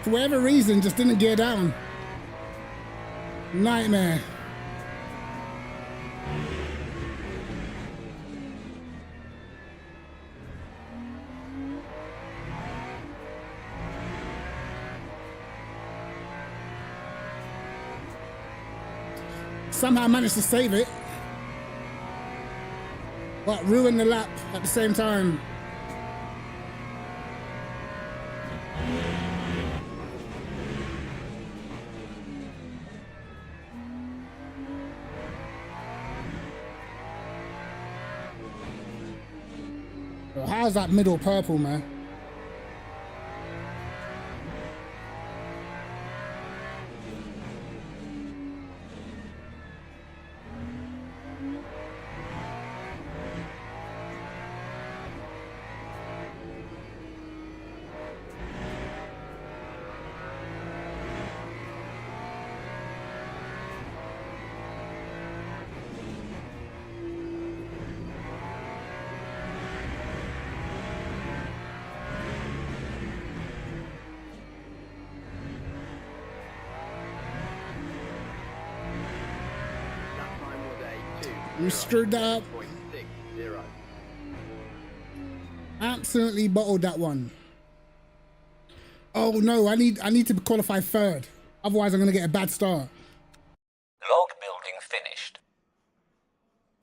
For whatever reason, just didn't gear down. Nightmare. Somehow managed to save it, but ruined the lap at the same time. Bro, how's that middle purple, man? That time was a You screwed that up. 2:07.60. Absolutely bottled that one. Oh no, I need to qualify third. Otherwise I'm gonna get a bad start. Log building finished.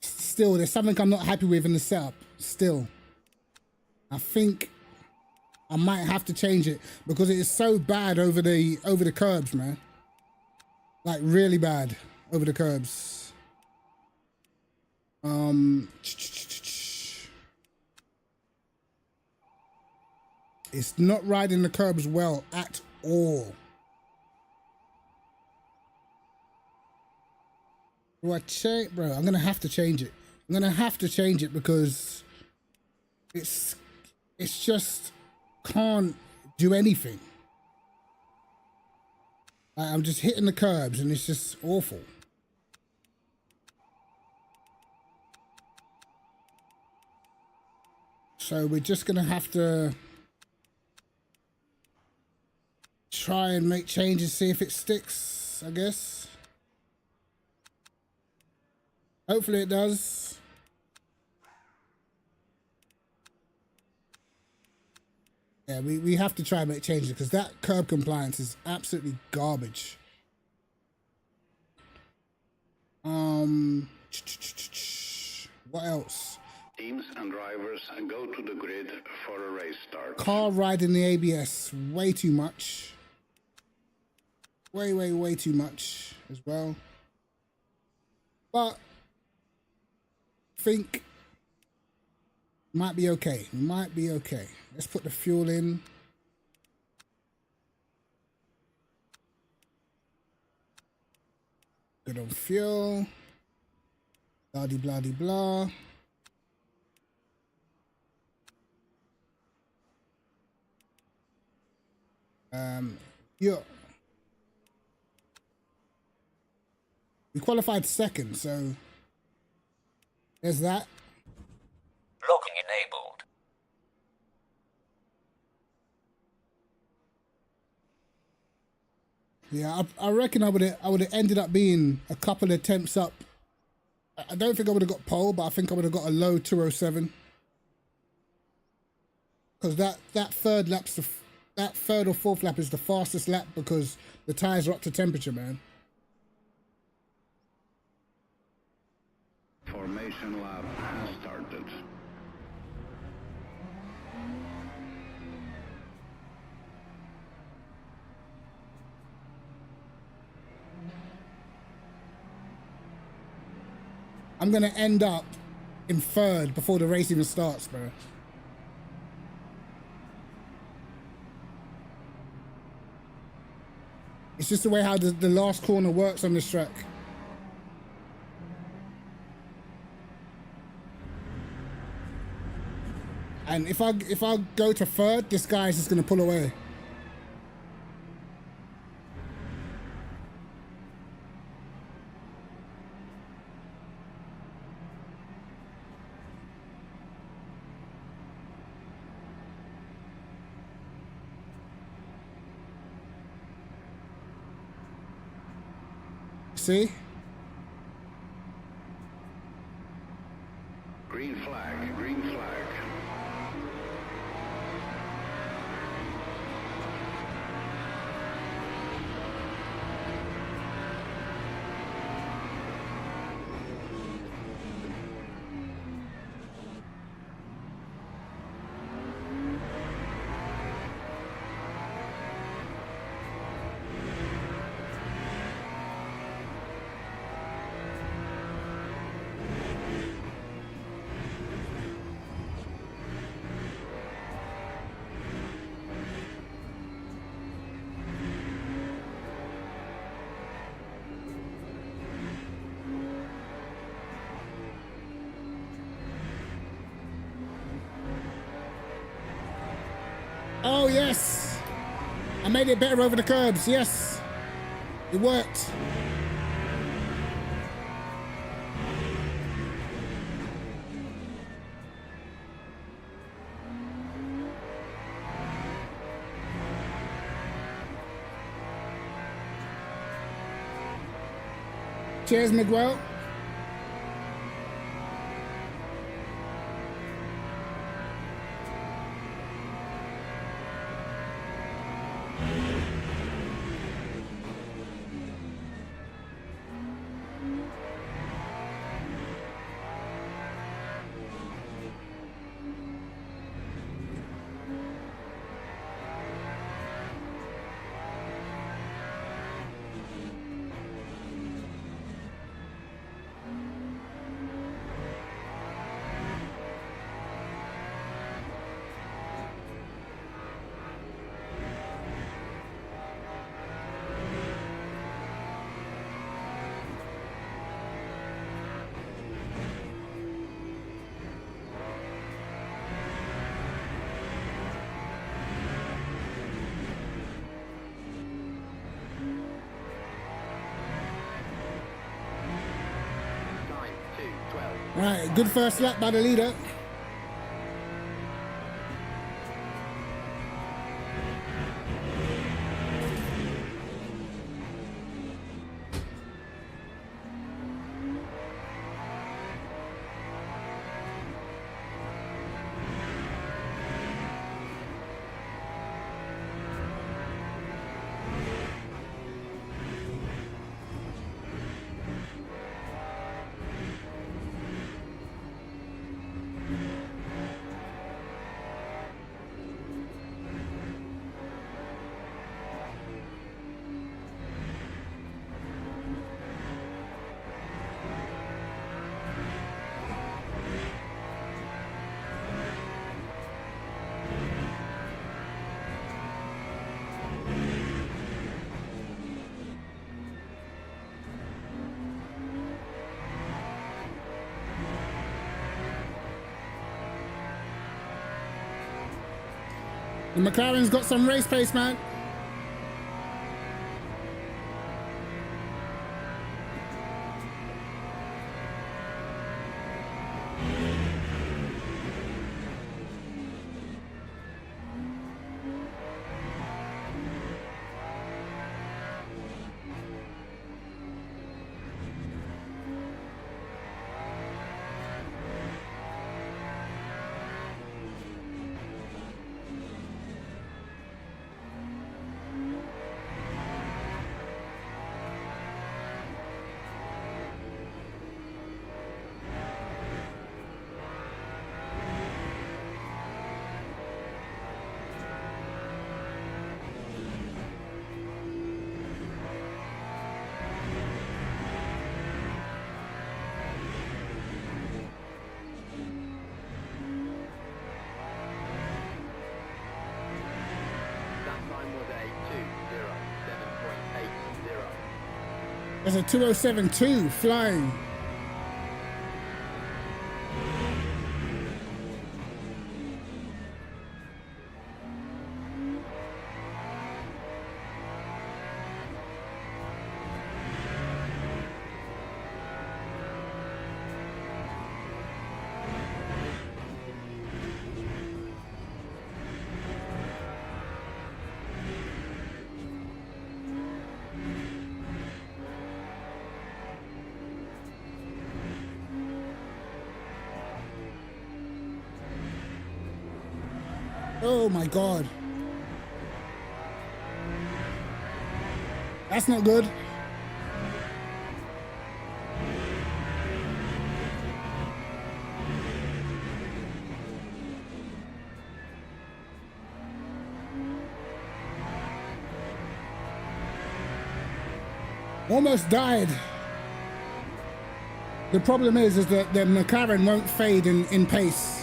Still, there's something I'm not happy with in the setup. Still. I think I might have to change it because it is so bad over the curbs, man. Like really bad over the curbs. It's not riding the curbs well at all. Do I change, bro? I'm gonna have to change it. I'm gonna have to change it because it's just can't do anything. I'm just hitting the curbs and it's just awful. So we're just gonna have to try and make changes, see if it sticks, I guess. Hopefully it does. Yeah, we have to try and make changes because that curb compliance is absolutely garbage. What else? Teams and drivers go to the grid for a race start. Car riding the ABS way too much. Way too much as well. But I think might be okay. Might be okay. Let's put the fuel in. Good on fuel. Blah de blah de blah. Yeah. We qualified second, so there's that. Logging enabled. Yeah, I reckon I would have ended up being a couple of attempts up. I don't think I would have got pole, but I think I would have got a low 207. Because that third lap's that third or fourth lap is the fastest lap because the tyres are up to temperature, man. Formation lap has started. I'm gonna end up in third before the race even starts, bro. It's just the way how the last corner works on this track. And if I go to third, this guy is just gonna pull away. See? Green flag, green flag. Oh, yes. I made it better over the curbs. Yes. It worked. Cheers, Miguel. Right, good first lap by the leader. The McLaren's got some race pace, man. There's a 207.2 flying. Oh my God. That's not good. Almost died. The problem is that the McLaren won't fade in pace.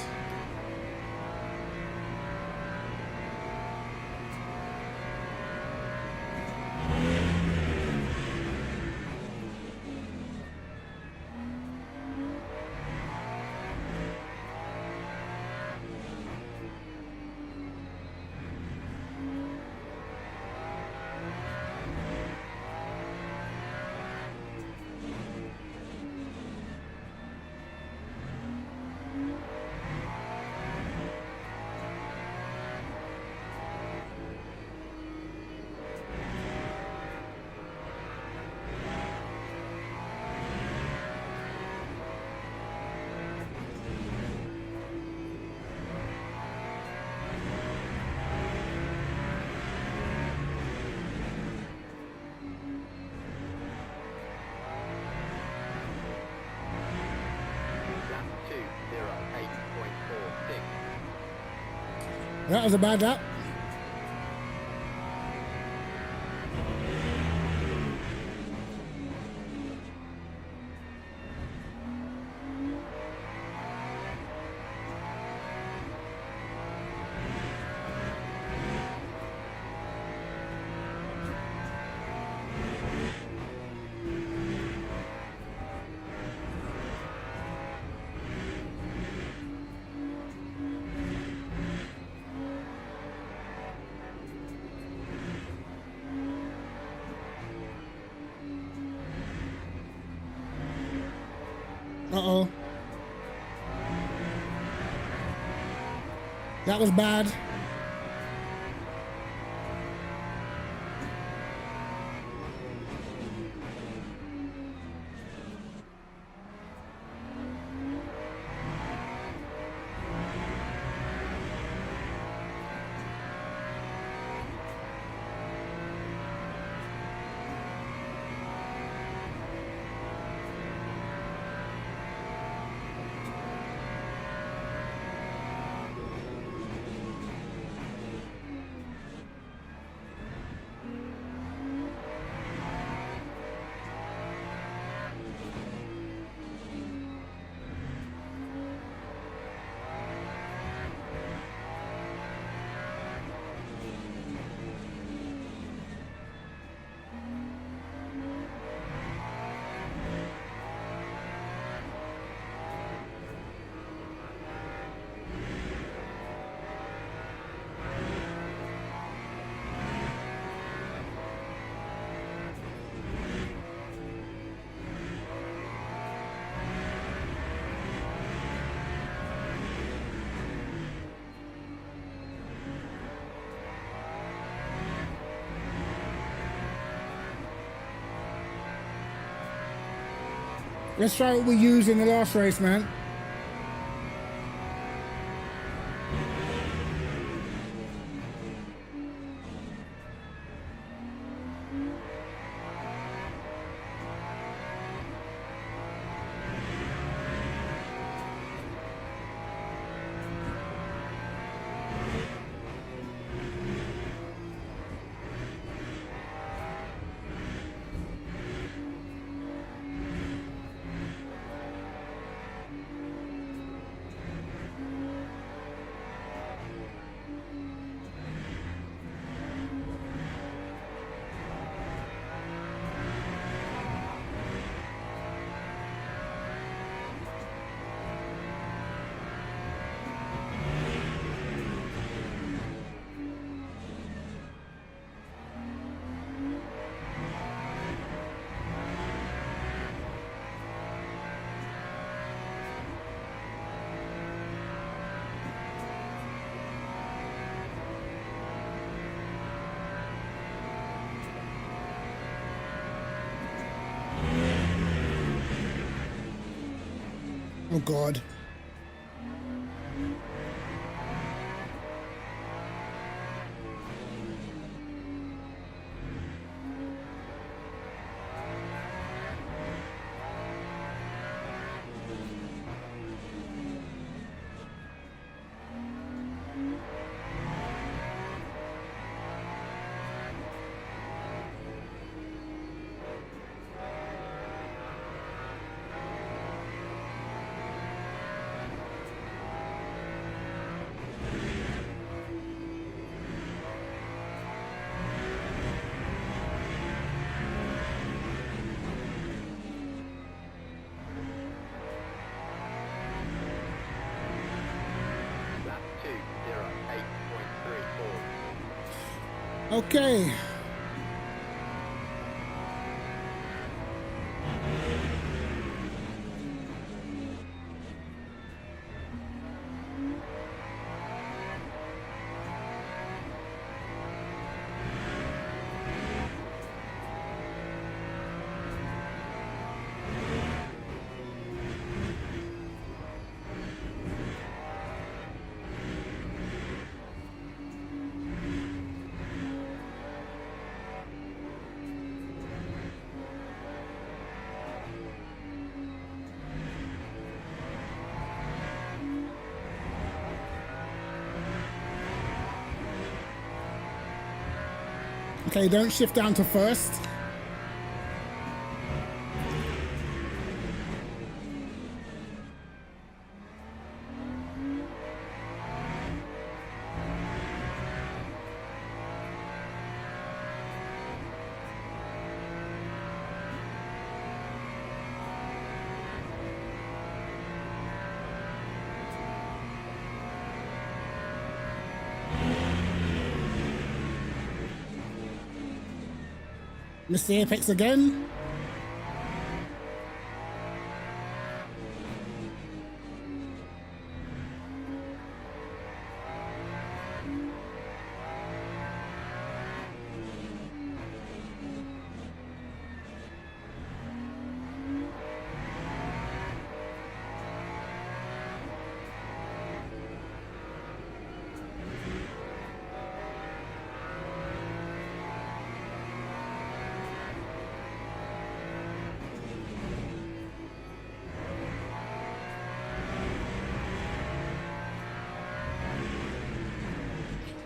Lap 2:08.46. That was a bad lap. Uh-oh. That was bad. Let's try what we used in the last race, man. Oh God. Lap 2:08.34. Okay. Okay, don't shift down to first. Missed the apex again.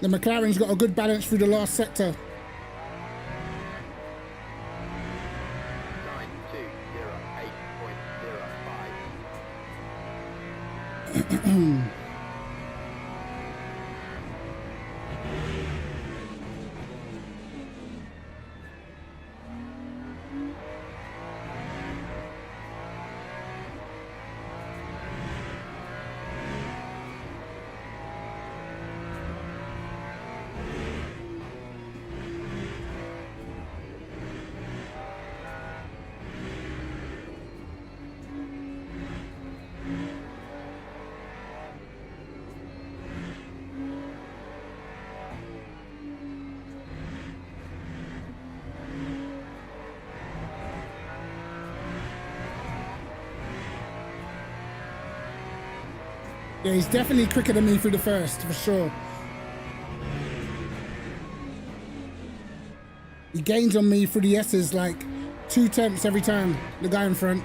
The McLaren's got a good balance through the last sector. 9208.05. Yeah, he's definitely quicker than me through the first, for sure. He gains on me through the S's like 2 tenths every time, the guy in front.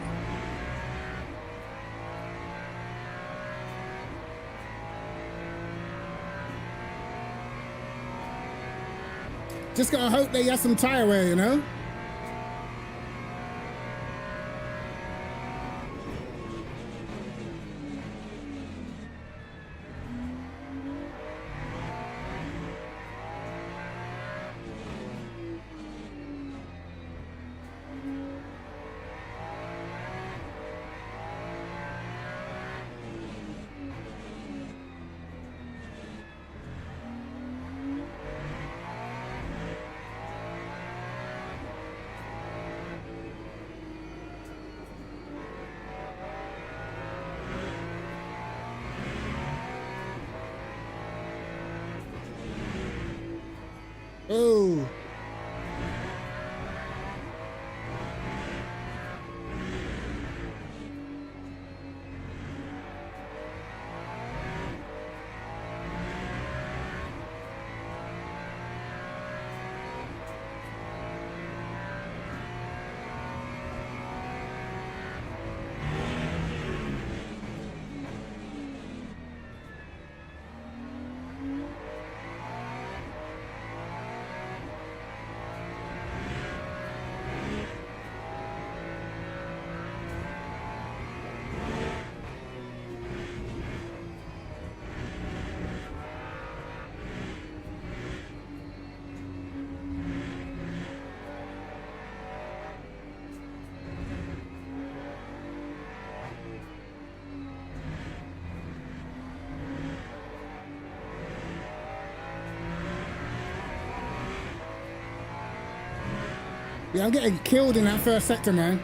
Just gotta hope that he has some tire wear, you know? Oh. Yeah, I'm getting killed in that first sector, man.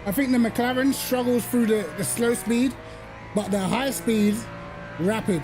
I think the McLaren struggles through the slow speed, but the high speed, rapid.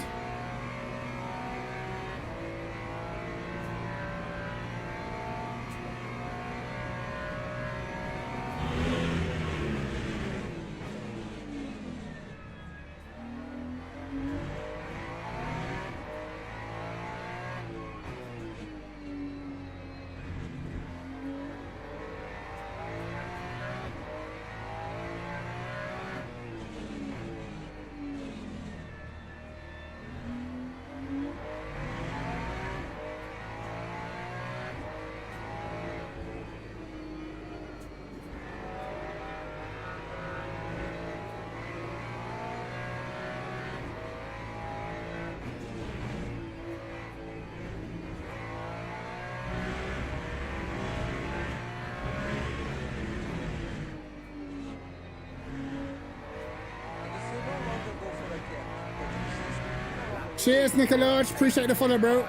Cheers, Nicolaj. Appreciate the follow, bro.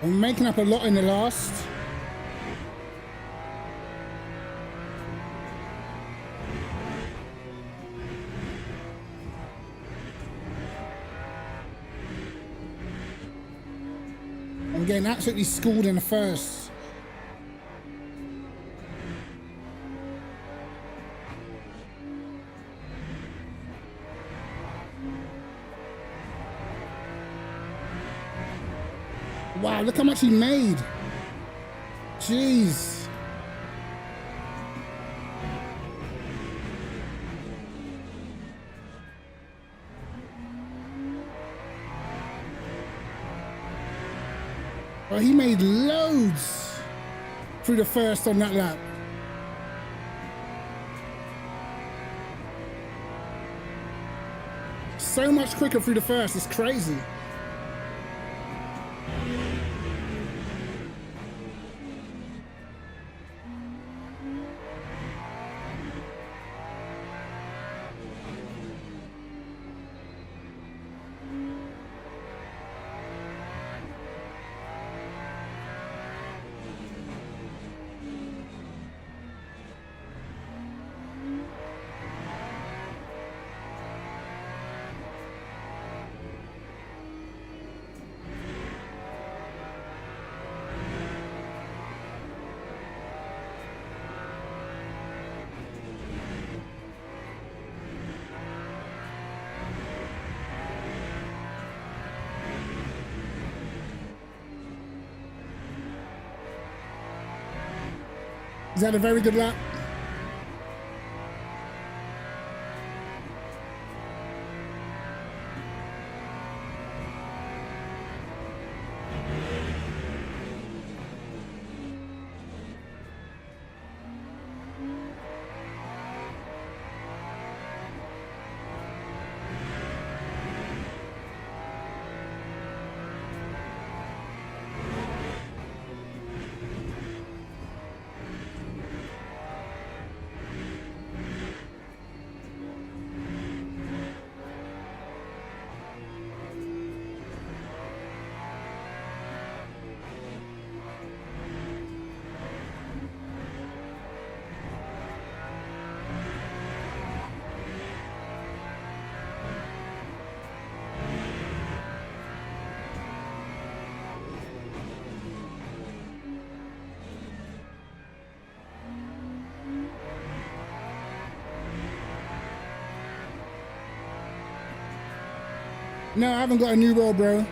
I'm making up a lot in the last. I'm getting absolutely schooled in the first. Wow, look how much he made. Jeez. Well, he made loads through the first on that lap. So much quicker through the first, it's crazy. Is that a very good lap? No, I haven't got a new roll, bro.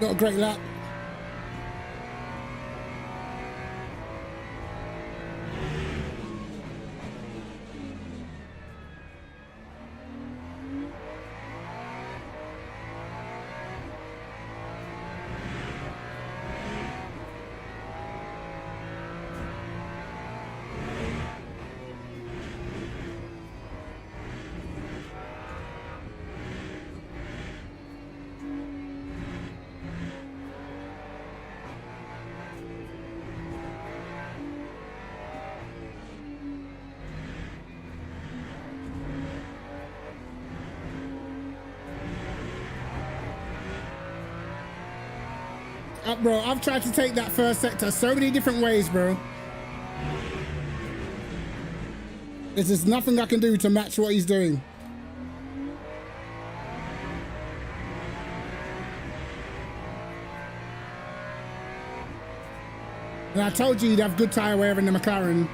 Not a great lap. Bro, I've tried to take that first sector so many different ways, bro. There's just nothing I can do to match what he's doing. And I told you you'd have good tyre wear in the McLaren.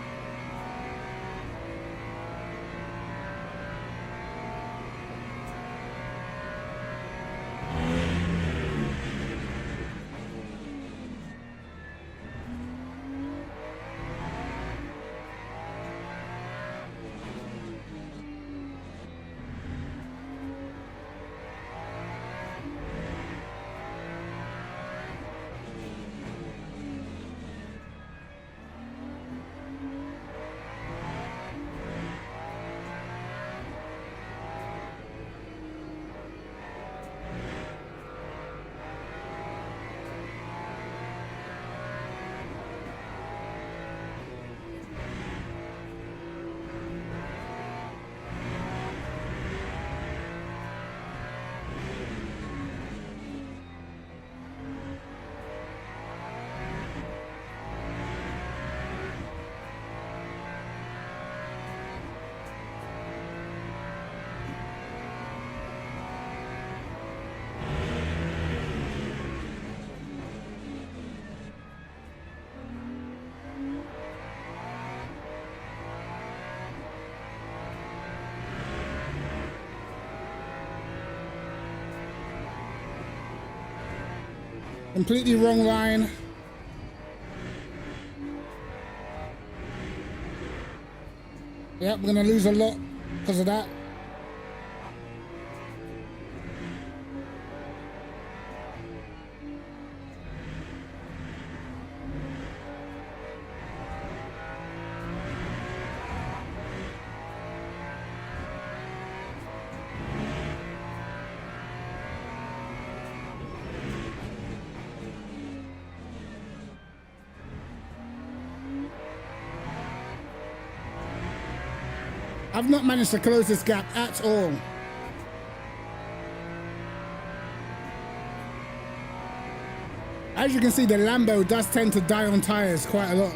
Completely wrong line. Yep, we're gonna lose a lot because of that. I've not managed to close this gap at all. As you can see, the Lambo does tend to die on tires quite a lot.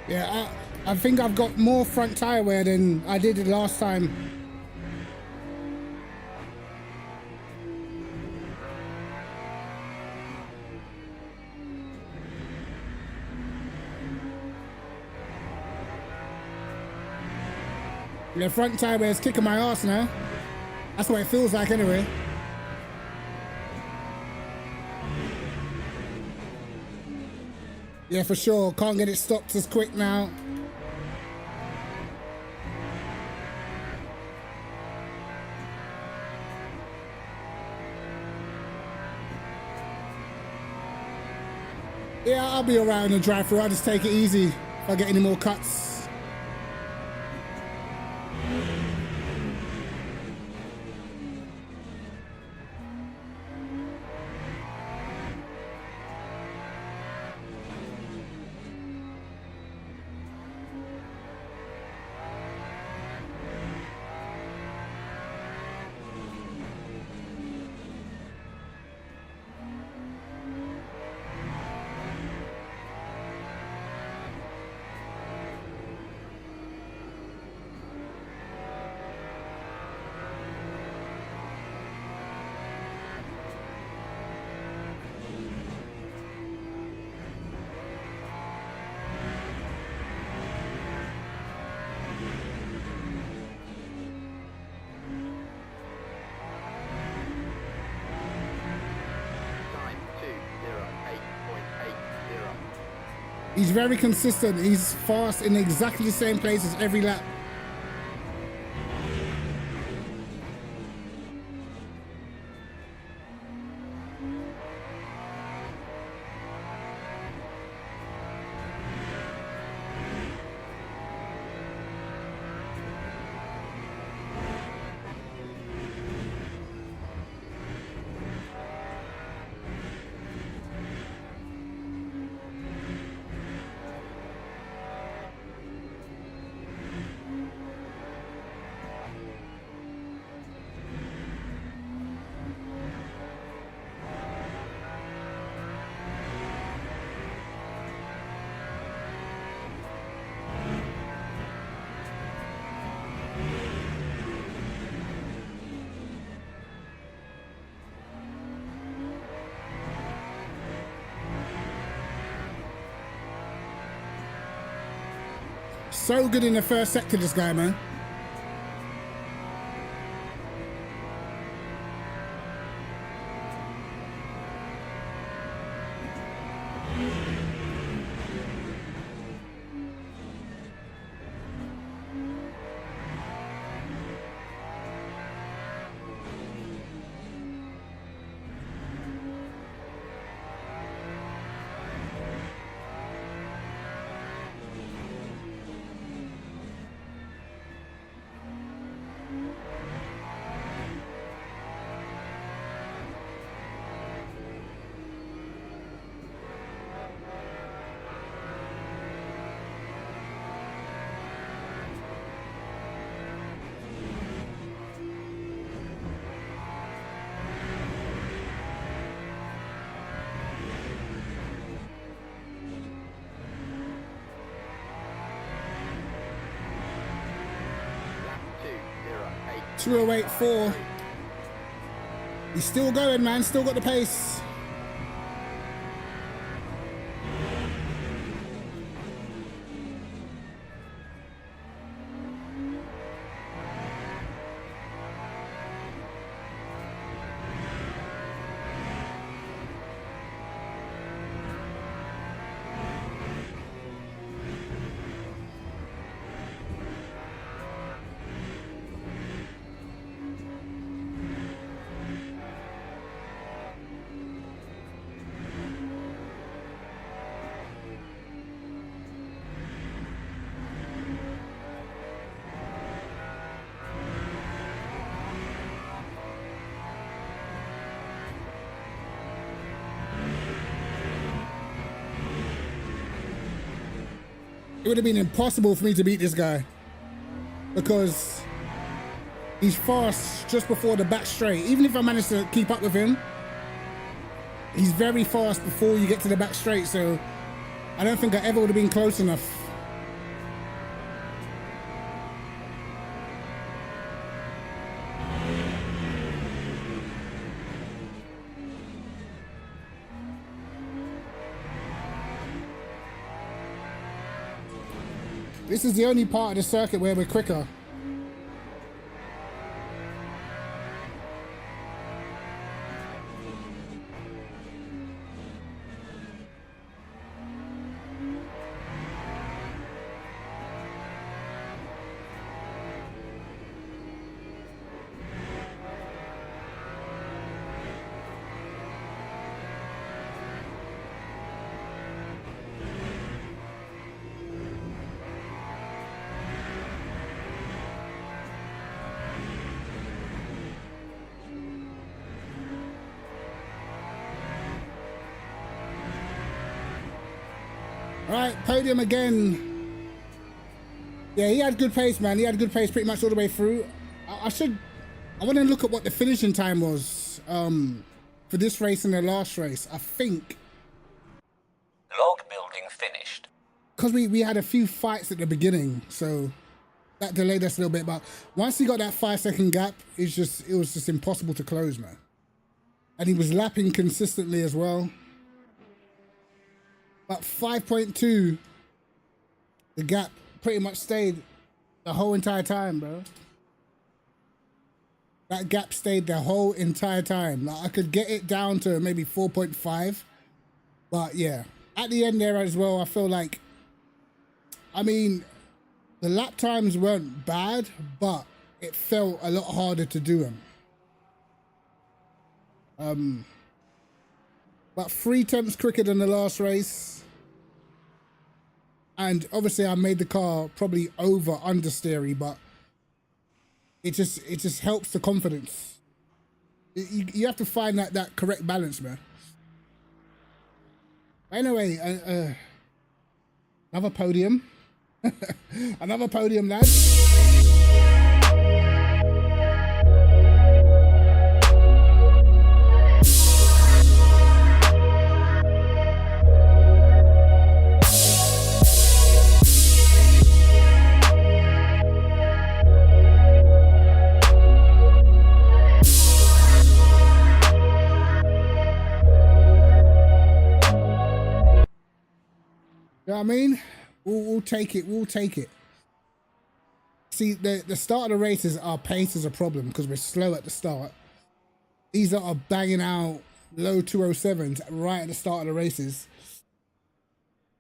Yeah, I think I've got more front tire wear than I did last time. The front tire is kicking my ass now. That's what it feels like anyway. Yeah, for sure. Can't get it stopped as quick now. Yeah, I'll be alright on the drive-through. I'll just take it easy if I get any more cuts. He's very consistent. He's fast in exactly the same places every lap. So good in the first sector, this guy, man. Two 2:08.4. He's still going, man. Still got the pace. It would have been impossible for me to beat this guy because he's fast just before the back straight. Even if I managed to keep up with him, he's very fast before you get to the back straight, so I don't think I ever would have been close enough. This is the only part of the circuit where we're quicker. All right, podium again. Yeah, he had good pace, man. He had good pace pretty much all the way through. I want to look at what the finishing time was for this race and the last race. I think Log building finished. because we had a few fights at the beginning, so that delayed us a little bit. But once he got that 5-second gap, it was just impossible to close, man. And he was lapping consistently as well. But 5.2, the gap pretty much stayed the whole entire time, bro. That gap stayed the whole entire time. Like, I could get it down to maybe 4.5. But yeah, at the end there as well, I feel like, I mean, the lap times weren't bad, but it felt a lot harder to do them. But 3 tenths quicker than the last race. And obviously I made the car probably over understeery, but it just helps the confidence. You have to find that correct balance, man. Anyway, another podium. Another podium, lads. You know what I mean? We'll take it. We'll take it. See, the start of the races, our pace is a problem because we're slow at the start. These are banging out low 207s right at the start of the races.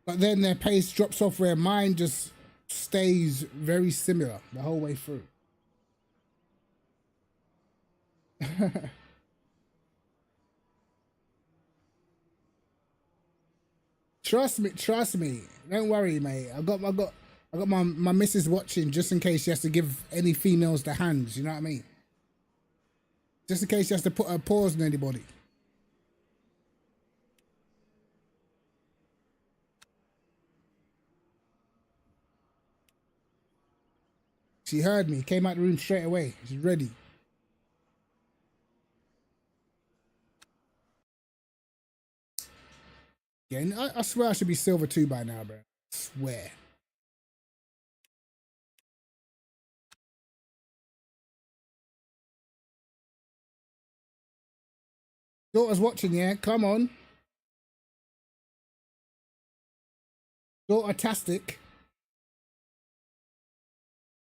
But then their pace drops off where mine just stays very similar the whole way through. Trust me. Don't worry, mate. I got my missus watching just in case she has to give any females the hands. You know what I mean? Just in case she has to put a pause on anybody. She heard me. Came out the room straight away. She's ready. Yeah, I swear I should be silver 2 by now, bro. I swear. Daughter's watching, yeah? Come on. Daughter-tastic.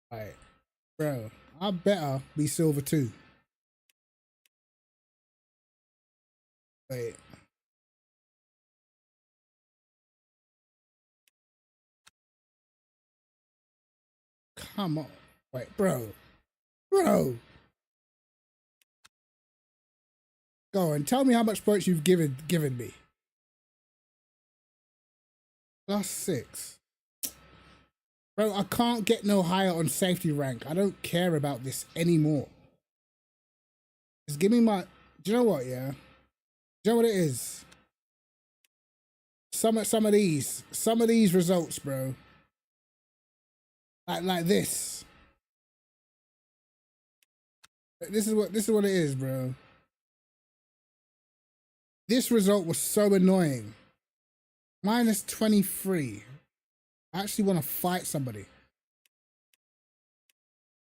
Alright. Bro, I better be silver 2. Wait. Come on. Wait, bro. Bro. Go on, tell me how much points you've given me. +6. Bro, I can't get no higher on safety rank. I don't care about this anymore. Just give me my... Do you know what, yeah? Do you know what it is? Some of these results, bro. Like this. This is what it is, bro. This result was so annoying. -23. I actually want to fight somebody.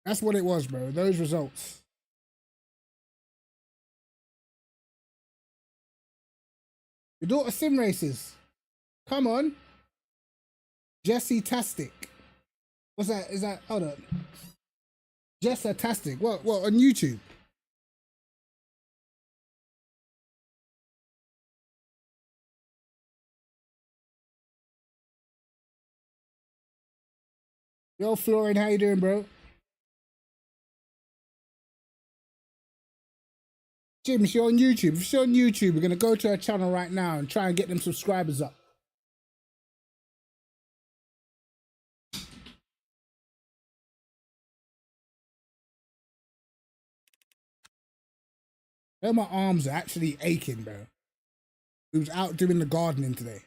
That's what it was, bro. Those results. Your daughter sim races. Come on. Jessie-tastic. What's that? Is that... Hold on. Jessa-tastic. What, on YouTube? Yo, Florin, how you doing, bro? Jim, she's on YouTube. If she's on YouTube, we're going to go to her channel right now and try and get them subscribers up. Oh, my arms are actually aching, bro. We was out doing the gardening today.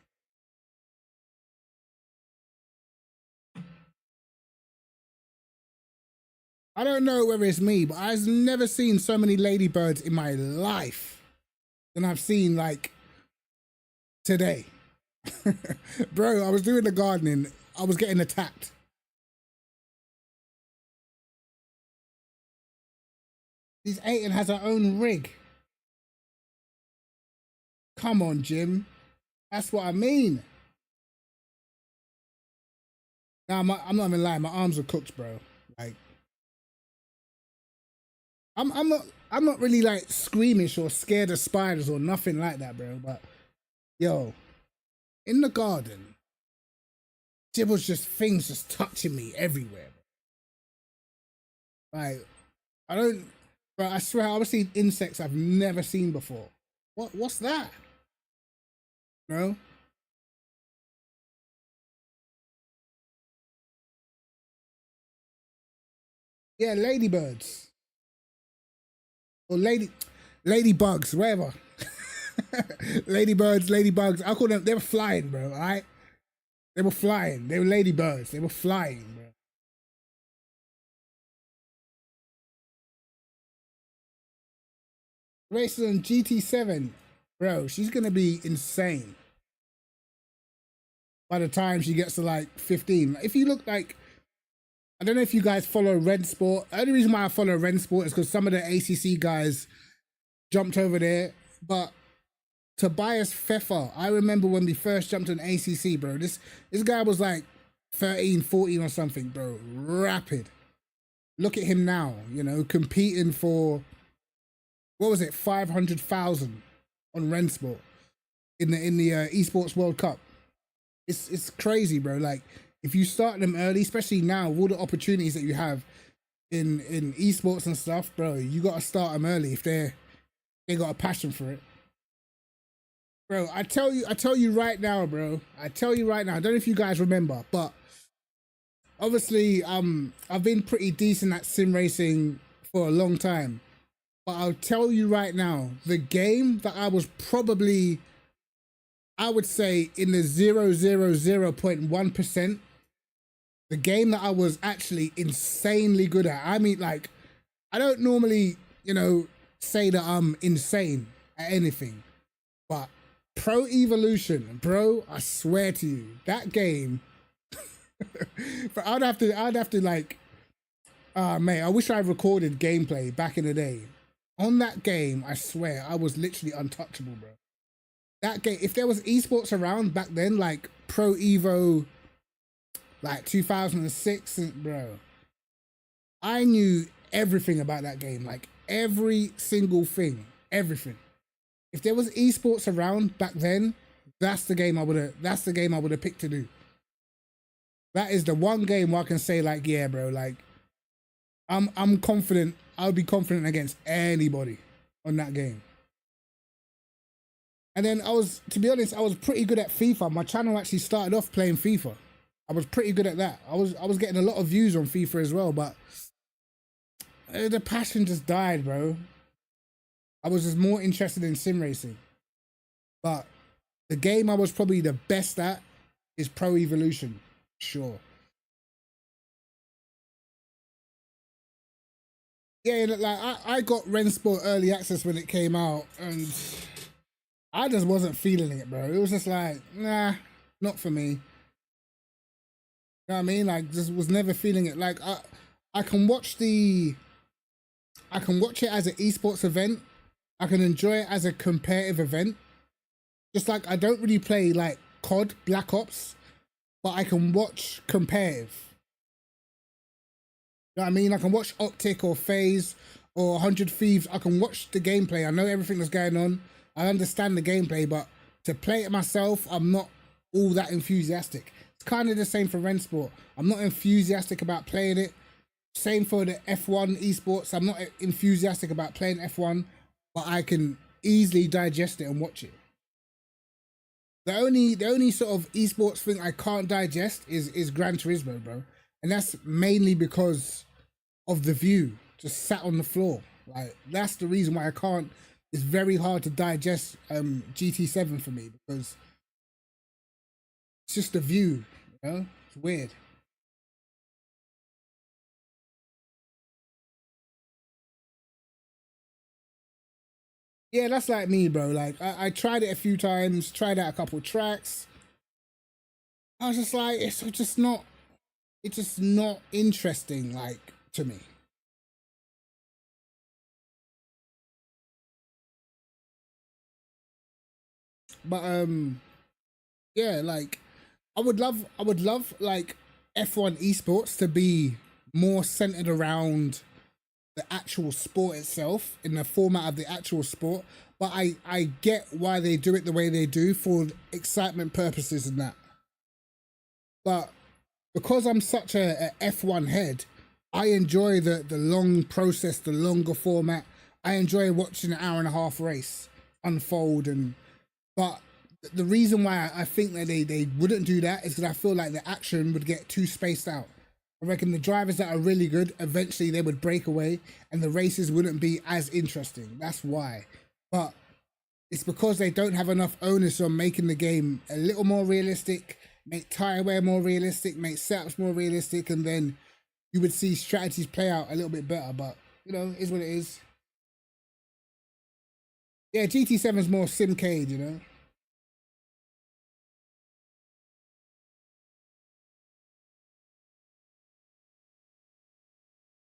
I don't know whether it's me, but I've never seen so many ladybirds in my life than I've seen like today. Bro, I was doing the gardening. I was getting attacked. This Aiton has her own rig. Come on, Jim. That's what I mean. Nah, I'm not even lying. My arms are cooked, bro. Like, I'm not really like squeamish or scared of spiders or nothing like that, bro. But yo, in the garden, there was just things just touching me everywhere. Like, I don't, bro. I swear, I was seeing insects I've never seen before. What's that? No. Yeah, ladybirds or ladybugs, whatever. Ladybirds, ladybugs. I call them. They were flying, bro. All right, they were flying. They were ladybirds. They were flying, bro. Races on GT7, bro. She's gonna be insane by the time she gets to like 15. If you look like, I don't know if you guys follow Red Sport. The only reason why I follow Red Sport is because some of the ACC guys jumped over there. But Tobias Pfeffer, I remember when we first jumped on ACC, bro. This guy was like 13, 14 or something, bro. Rapid. Look at him now, you know, competing for, what was it, 500,000 on Rensport in the Esports World Cup. It's crazy, bro. Like, if you start them early, especially now, all the opportunities that you have in esports and stuff, bro, you got to start them early if they got a passion for it. Bro, I tell you right now, bro. I tell you right now. I don't know if you guys remember, but obviously, I've been pretty decent at sim racing for a long time. But I'll tell you right now, the game that I was probably, I would say, in the 0.1%, the game that I was actually insanely good at. I mean, like, I don't normally, you know, say that I'm insane at anything, but Pro Evolution, bro, I swear to you, that game. But I'd have to like, mate, I wish I recorded gameplay back in the day. On that game, I swear, I was literally untouchable, bro. That game, if there was esports around back then, like Pro Evo, like 2006, bro, I knew everything about that game, like every single thing, everything. If there was esports around back then, that's the game I would have picked to do. That is the one game where I can say, like, yeah, bro, like, I'm confident. I'll be confident against anybody on that game. And then to be honest, I was pretty good at FIFA. My channel actually started off playing FIFA. I was pretty good at that. I was getting a lot of views on FIFA as well, but the passion just died, bro. I was just more interested in sim racing. But the game I was probably the best at is Pro Evolution, sure. Yeah, like I got Rensport early access when it came out, and I just wasn't feeling it, bro. It was just like, nah, not for me. You know what I mean? Like, just was never feeling it. Like, I can watch it as an esports event. I can enjoy it as a competitive event. Just like I don't really play like COD, Black Ops, but I can watch competitive. You know what I mean? I can watch Optic or FaZe or 100 Thieves. I can watch the gameplay. I know everything that's going on. I understand the gameplay, but to play it myself, I'm not all that enthusiastic. It's kind of the same for Rensport. I'm not enthusiastic about playing it. Same for the F1 esports. I'm not enthusiastic about playing F1, but I can easily digest it and watch it. The only sort of esports thing I can't digest is Gran Turismo, bro. And that's mainly because of the view, just sat on the floor. Like, that's the reason why I can't. It's very hard to digest GT7 for me, because it's just the view, you know? It's weird. Yeah, that's like me, bro. Like I tried it a few times, tried out a couple tracks. I was just like, it's just not interesting, like, to me. But yeah, like I would love like F1 esports to be more centered around the actual sport itself, in the format of the actual sport. But I get why they do it the way they do for excitement purposes and that. But because I'm such a F1 head, I enjoy the long process, the longer format. I enjoy watching an hour and a half race unfold. And but the reason why I think that they wouldn't do that is because I feel like the action would get too spaced out. I reckon the drivers that are really good, eventually they would break away and the races wouldn't be as interesting. That's why. But it's because they don't have enough onus on making the game a little more realistic, make tire wear more realistic, make setups more realistic, and then you would see strategies play out a little bit better. But, you know, it is what it is. Yeah, GT7 is more simcade, you know.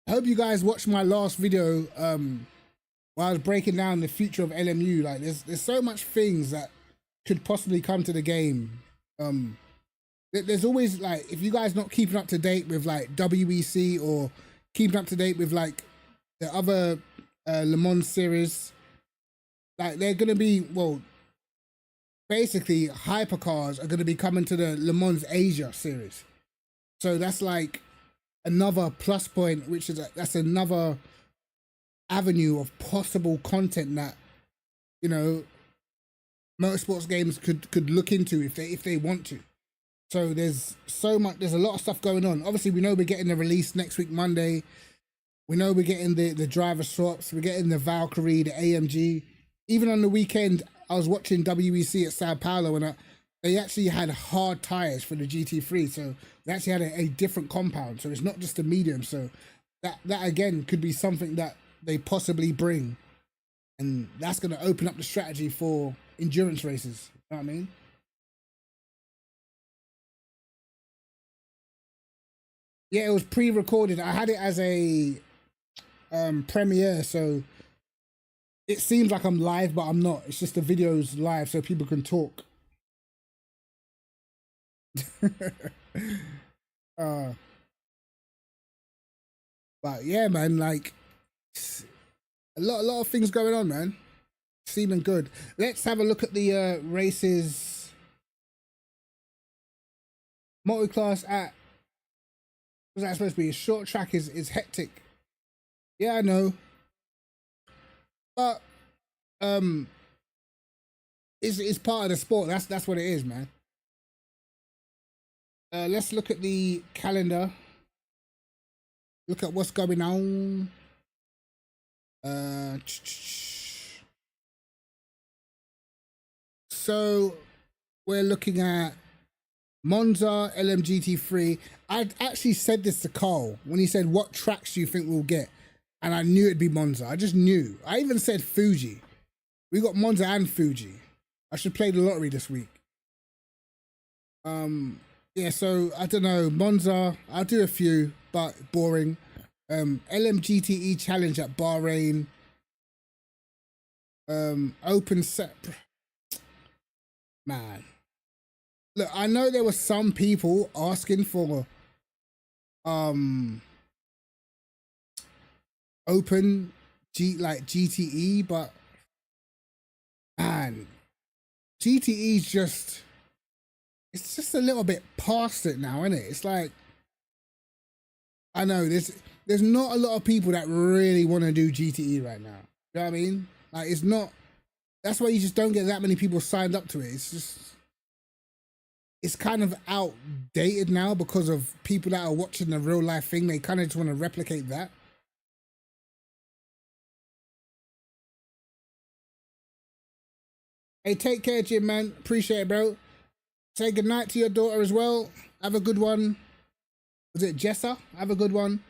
I hope you guys watched my last video where I was breaking down the future of LMU. Like, there's so much things that could possibly come to the game. There's always, like, if you guys not keeping up to date with like WEC or keeping up to date with like the other Le Mans series, like they're gonna be, well, basically hypercars are gonna be coming to the Le Mans Asia series. So that's like another plus point, which is that's another avenue of possible content that, you know, motorsports games could look into if they want to. So there's a lot of stuff going on. Obviously, we know we're getting the release next week, Monday. We know we're getting the driver swaps. We're getting the Valkyrie, the AMG. Even on the weekend, I was watching WEC at Sao Paulo, and they actually had hard tires for the GT3. So they actually had a different compound. So it's not just a medium. So that again could be something that they possibly bring, and that's going to open up the strategy for endurance races. You know what I mean? Yeah, it was pre-recorded. I had it as a premiere, so it seems like I'm live, but I'm not. It's just the video's live so people can talk. But yeah, man, like a lot of things going on, man. Seeming good. Let's have a look at the races. Multi-class at, was that supposed to be? A short track is hectic. Yeah, I know. But it's part of the sport. That's what it is, man. Let's look at the calendar. Look at what's going on. So we're looking at Monza LMGT3. I actually said this to Carl when he said, "What tracks do you think we'll get?" And I knew it'd be Monza. I just knew. I even said Fuji. We got Monza and Fuji. I should play the lottery this week. Yeah, so I don't know. Monza, I'll do a few, but boring. LMGTE Challenge at Bahrain. Open set. Man. Look, I know there were some people asking for open GTE, but man, GTE's just, it's just a little bit past it now, isn't it? It's like, I know there's not a lot of people that really want to do GTE right now. You know what I mean? Like, it's not, that's why you just don't get that many people signed up to it. It's just, it's kind of outdated now because of people that are watching the real life thing. They kind of just want to replicate that. Hey, take care, Jim, man. Appreciate it, bro. Say goodnight to your daughter as well. Have a good one. Was it Jessa? Have a good one.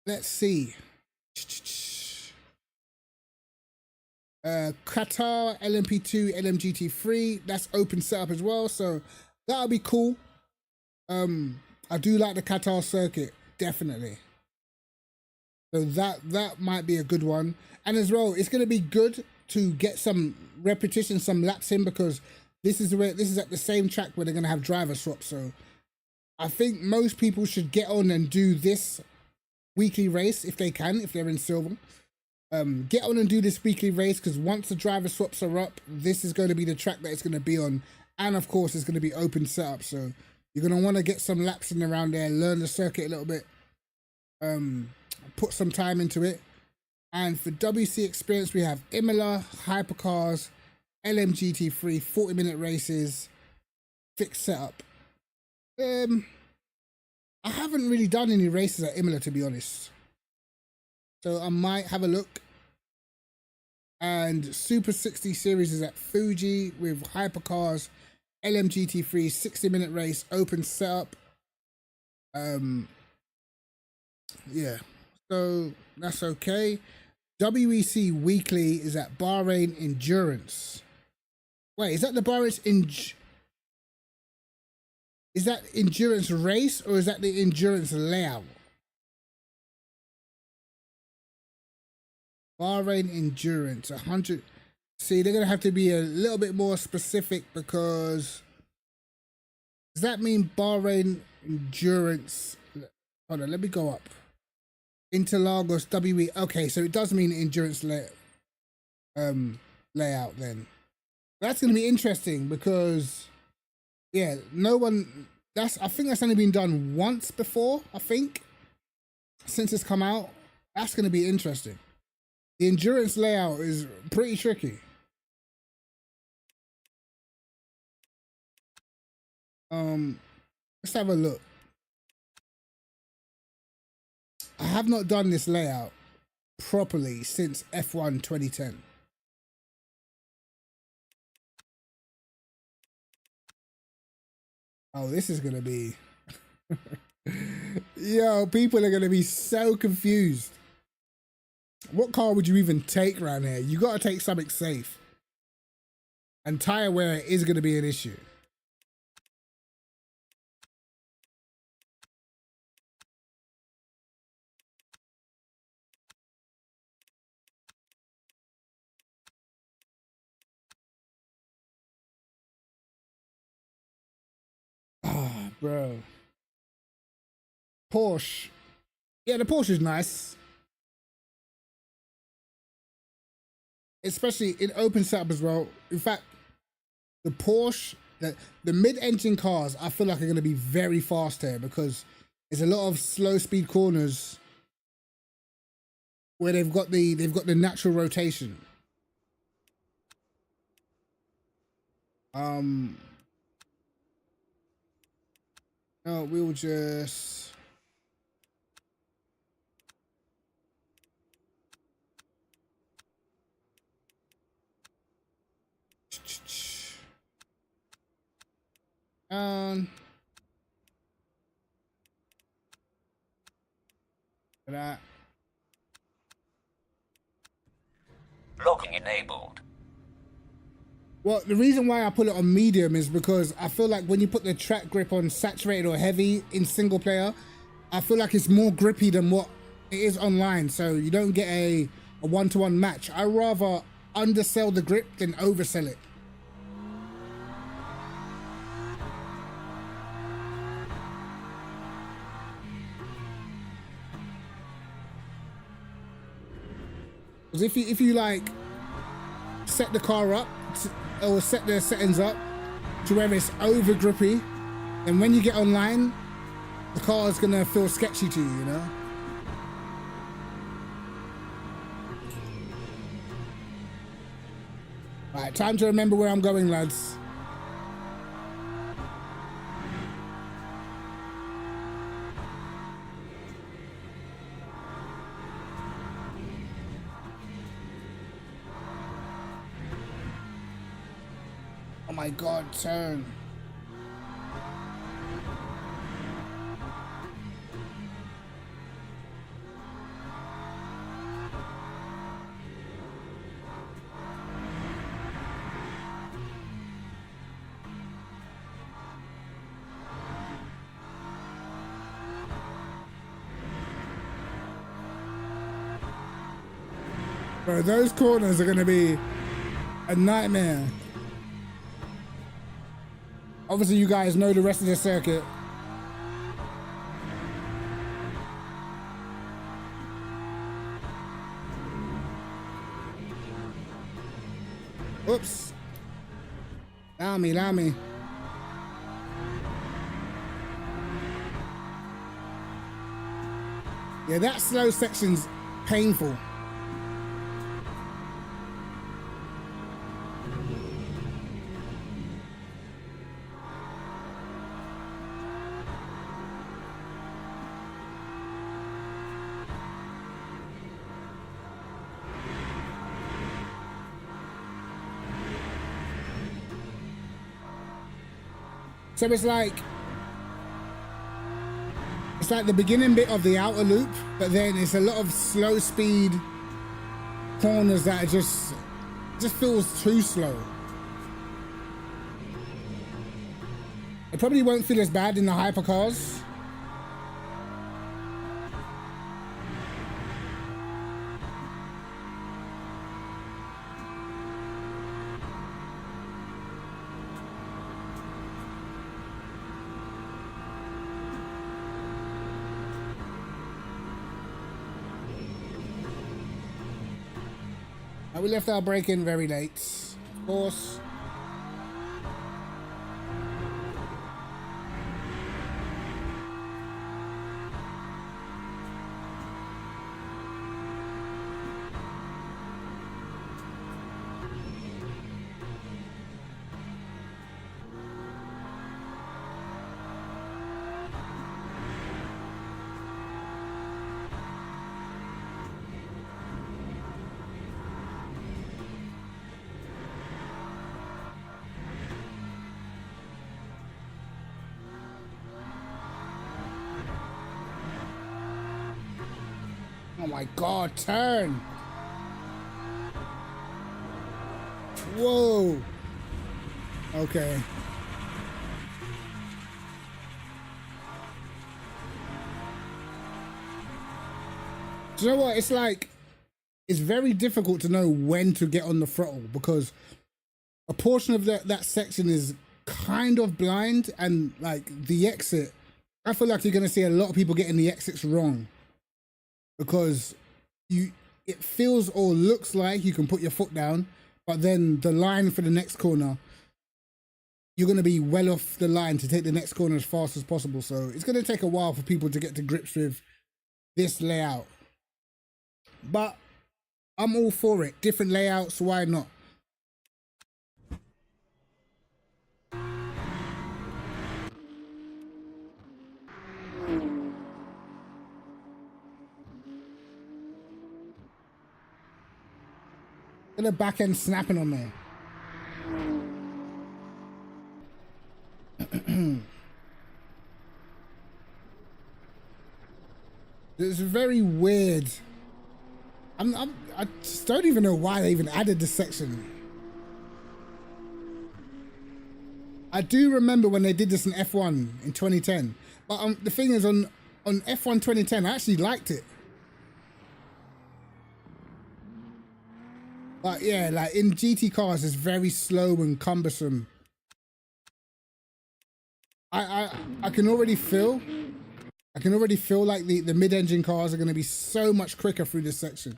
Let's see. Qatar LMP2 LMGT3, that's open setup as well, so that'll be cool. I do like the Qatar circuit, definitely. So that might be a good one. And as well, it's going to be good to get some repetition, some laps in, because this is at the same track where they're going to have driver swaps. So I think most people should get on and do this weekly race if they can, if they're in silver. Get on and do this weekly race, because once the driver swaps are up, this is going to be the track that it's going to be on. And of course, it's going to be open setup. So you're going to want to get some laps in around there, learn the circuit a little bit, put some time into it. And for WC experience, we have Imola, hypercars, LMGT3, 40-minute races, fixed setup. I haven't really done any races at Imola, to be honest. So I might have a look. And Super 60 series is at Fuji with hypercars, LMGT3, 60-minute race, open setup. Yeah, so that's okay. WEC weekly is at Bahrain Endurance. Wait, is that the Bahrain is that endurance race, or is that the endurance layout? Bahrain Endurance 100. See, they're gonna have to be a little bit more specific, because does that mean Bahrain Endurance? Hold on, let me go up. Interlagos WE. Okay, so it does mean endurance layout then. That's going to be interesting, because yeah, no one, I think that's only been done once before, I think, since it's come out. That's going to be interesting. The endurance layout is pretty tricky. Let's have a look. I have not done this layout properly since F1 2010. Oh, this is gonna be... Yo, people are gonna be so confused. What car would you even take around here? You gotta take something safe. And tire wear is gonna be an issue. Ah, bro. Porsche. Yeah, the Porsche is nice. Especially in open setup as well. In fact, the Porsche, the mid-engine cars, I feel like are going to be very fast here, because there's a lot of slow speed corners where they've got the natural rotation. No, we'll just... that. Logging enabled. Well, the reason why I put it on medium is because I feel like when you put the track grip on saturated or heavy in single player, I feel like it's more grippy than what it is online. So you don't get a one-to-one match. I rather undersell the grip than oversell it. Because if you like set the car up or set the settings up to where it's over grippy, then when you get online, the car is gonna feel sketchy to you, you know? Alright, time to remember where I'm going, lads. Oh my God, turn. Bro, those corners are going to be a nightmare. Obviously, you guys know the rest of the circuit. Oops. Allow me. Yeah, that slow section's painful. So it's like the beginning bit of the outer loop, but then it's a lot of slow speed corners that are just feels too slow. It probably won't feel as bad in the hypercars. We left our break in very late, of course. Oh my God, turn. Whoa. Okay. Do you know what? It's like, it's very difficult to know when to get on the throttle because a portion of that section is kind of blind, and like the exit, I feel like you're going to see a lot of people getting the exits wrong. Because it feels or looks like you can put your foot down, but then the line for the next corner, you're going to be well off the line to take the next corner as fast as possible. So it's going to take a while for people to get to grips with this layout. But I'm all for it. Different layouts, why not? Look at the back end snapping on there. It's very weird. I just don't even know why they even added this section. I do remember when they did this in F1 in 2010. But the thing is, on F1 2010, I actually liked it. But yeah, like in GT cars, it's very slow and cumbersome. I can already feel like the mid-engine cars are going to be so much quicker through this section.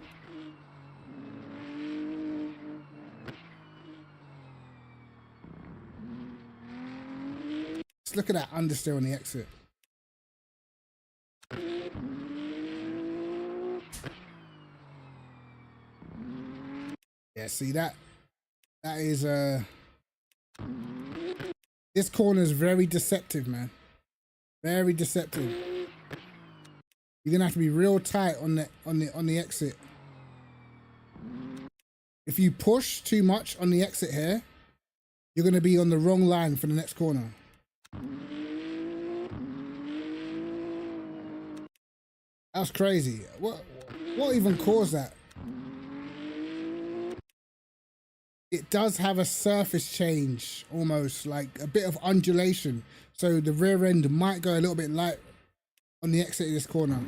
Just look at that understeer on the exit. Yeah, see that is this corner is very deceptive, man. Very deceptive. You're gonna have to be real tight on the exit. If you push too much on the exit here, you're gonna be on the wrong line for the next corner. That's crazy. What even caused that? It does have a surface change, almost like a bit of undulation. So the rear end might go a little bit light on the exit of this corner.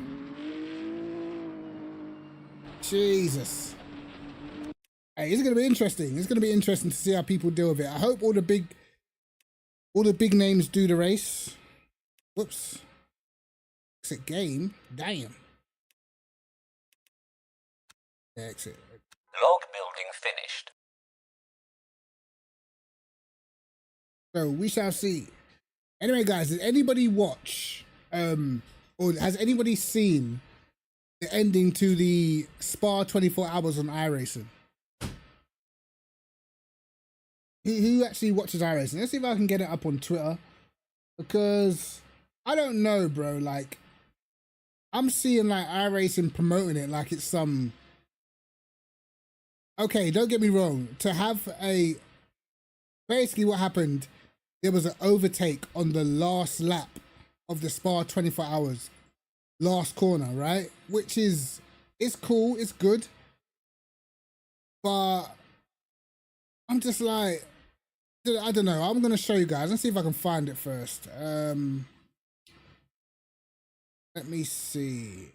Jesus. Hey, it's gonna be interesting. It's gonna be interesting to see how people deal with it. I hope all the big names do the race. Whoops. Exit game. Damn. Yeah, exit. Log building finished. So we shall see. Anyway, guys, did anybody watch or has anybody seen the ending to the Spa 24 hours on iRacing? Who actually watches iRacing? Let's see if I can get it up on Twitter, because I don't know, bro. Like, I'm seeing like iRacing promoting it like it's some. Okay, don't get me wrong. To have a basically what happened, there was an overtake on the last lap of the Spa 24 hours, last corner, right? Which is, it's cool, it's good, but I'm just like, I don't know. I'm gonna show you guys. Let's see if I can find it first. Let me see.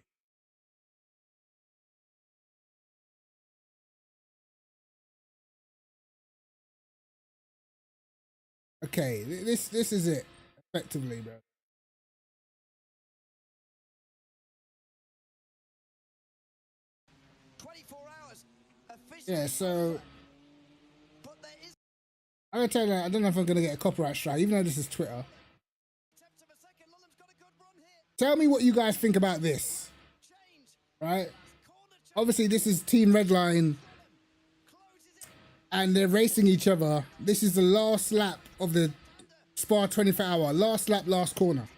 Okay, this is it, effectively, bro. Yeah, so I'm gonna tell you, I don't know if I'm gonna get a copyright strike, even though this is Twitter. Tell me what you guys think about this, right? Obviously, this is Team Redline, and they're racing each other. This is the last lap of the Spa 24 hour. Last lap, last corner.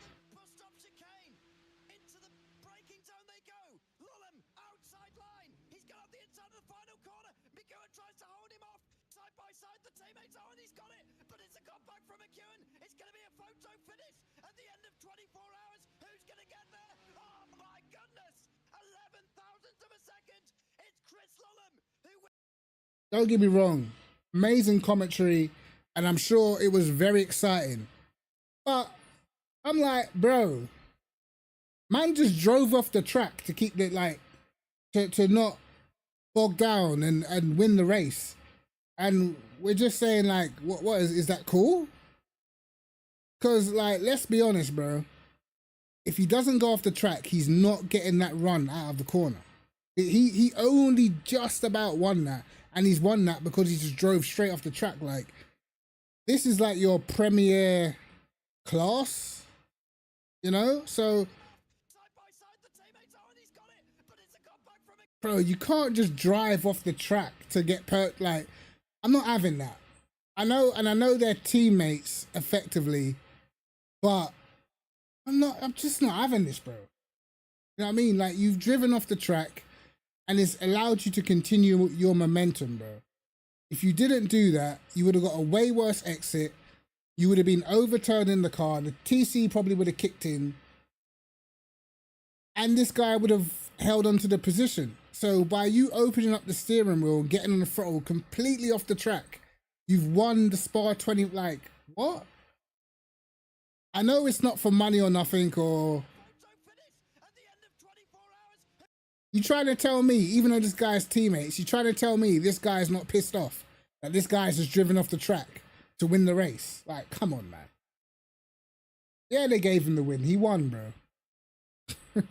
Don't get me wrong, amazing commentary, and I'm sure it was very exciting. But I'm like, bro, man just drove off the track to keep it like, to not bog down and win the race. And we're just saying like, what is that cool? Because like, let's be honest, bro. If he doesn't go off the track, he's not getting that run out of the corner. He only just about won that. And he's won that because he just drove straight off the track. Like, this is like your premier class, you know? So, bro, you can't just drive off the track to get like, I'm not having that. I know they're teammates effectively, but I'm just not having this, bro. You know what I mean? Like, you've driven off the track, and it's allowed you to continue your momentum, bro. If you didn't do that, you would have got a way worse exit. You would have been overturning the car. The TC probably would have kicked in. And this guy would have held onto the position. So by you opening up the steering wheel, getting on the throttle completely off the track, you've won the Spa 20, like, what? I know it's not for money or nothing, or... You trying to tell me, even though this guy's teammates, you trying to tell me this guy's not pissed off, that this guy's just driven off the track to win the race? Like, come on, man. Yeah, they gave him the win. He won, bro.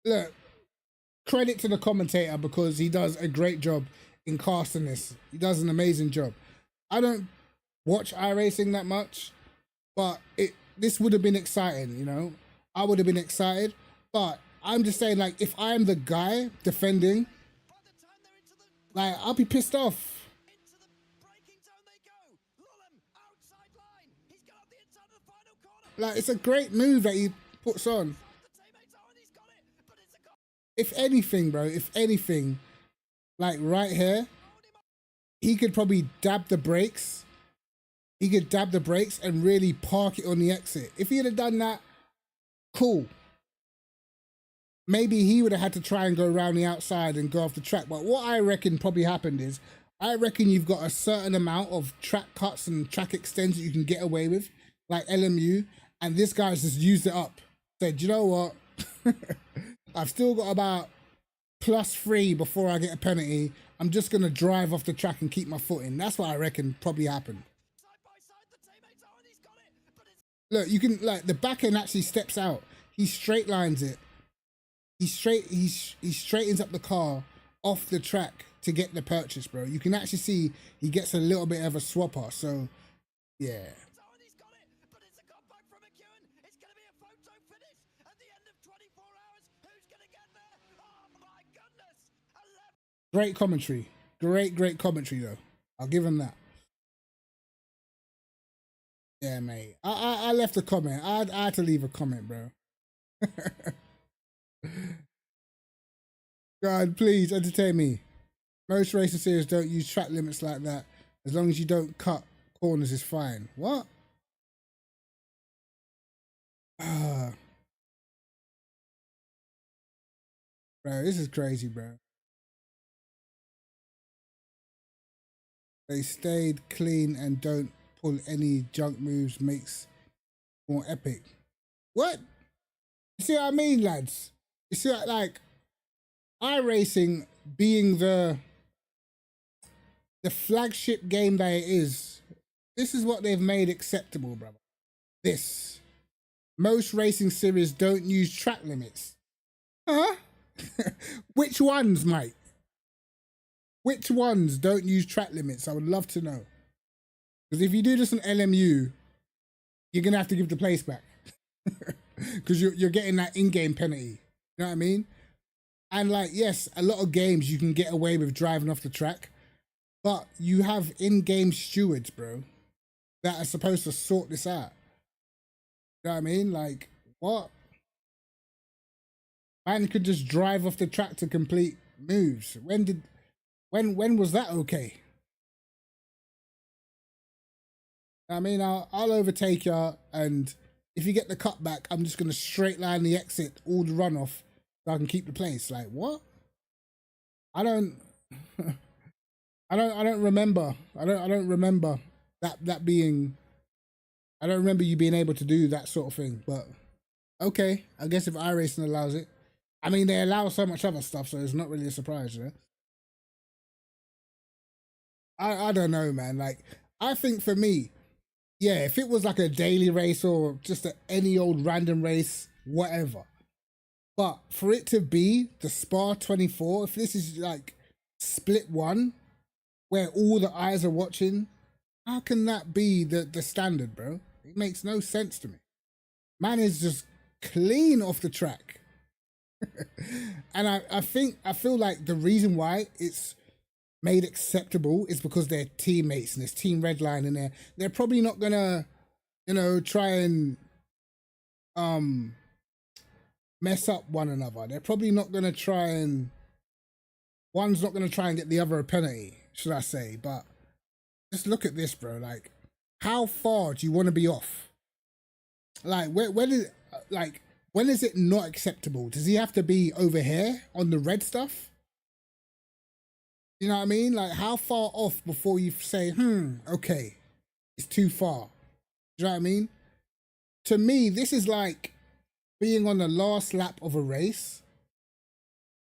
Look, credit to the commentator, because he does a great job in casting this. He does an amazing job. I don't watch iRacing that much, but this would have been exciting, you know? I would have been excited, but I'm just saying, like, if I'm the guy defending, like, I'll be pissed off. Like, it's a great move that he puts on. If anything, bro, if anything, like right here, he could probably dab the brakes. He could dab the brakes and really park it on the exit. If he had done that, cool. Maybe he would have had to try and go around the outside and go off the track. But what I reckon probably happened is, I reckon you've got a certain amount of track cuts and track extends that you can get away with, like LMU, and this guy's just used it up. Said, you know what? I've still got about +3 before I get a penalty. I'm just gonna drive off the track and keep my foot in. That's what I reckon probably happened. Look, you can, like, the back end actually steps out. He straight lines it. He straightens up the car off the track to get the purchase, bro. You can actually see he gets a little bit of a swapper. So yeah. Great commentary. Great commentary though. I'll give him that. Yeah, mate. I left a comment. I had to leave a comment, bro. God, please entertain me. Most racing series don't use track limits like that. As long as you don't cut corners, is fine. What? Bro, this is crazy, bro. They stayed clean and don't pull any junk moves, makes more epic. What? You see what I mean, lads? You see what, like, iRacing being the flagship game that it is, this is what they've made acceptable, brother. This. Most racing series don't use track limits. Huh? Which ones, mate? Which ones don't use track limits? I would love to know. Because if you do this on LMU, you're going to have to give the place back. Because you're getting that in-game penalty. You know what I mean? And, like, yes, a lot of games you can get away with driving off the track. But you have in-game stewards, bro, that are supposed to sort this out. You know what I mean? Like, what? Man could just drive off the track to complete moves. When was that okay? I mean, I'll overtake you, and if you get the cutback, I'm just gonna straight line the exit, all the runoff, so I can keep the place. Like, what? I don't remember. I don't remember that being. I don't remember you being able to do that sort of thing. But okay, I guess if iRacing allows it. I mean, they allow so much other stuff, so it's not really a surprise, you know? I don't know, man. Like, I think for me, yeah, if it was like a daily race or just any old random race, whatever. But for it to be the Spa 24, if this is like split one, where all the eyes are watching, how can that be the standard, bro? It makes no sense to me. Man is just clean off the track. And I feel like the reason why it's made acceptable is because they're teammates and there's Team Redline in there. They're probably not gonna, you know, try and mess up one another. They're probably not gonna try and one's not gonna try and get the other a penalty, should I say. But just look at this, bro. Like, how far do you want to be off? Like, when is it not acceptable? Does he have to be over here on the red stuff? You know what I mean? Like, how far off before you say, okay, it's too far? Do you know what I mean? To me, this is like being on the last lap of a race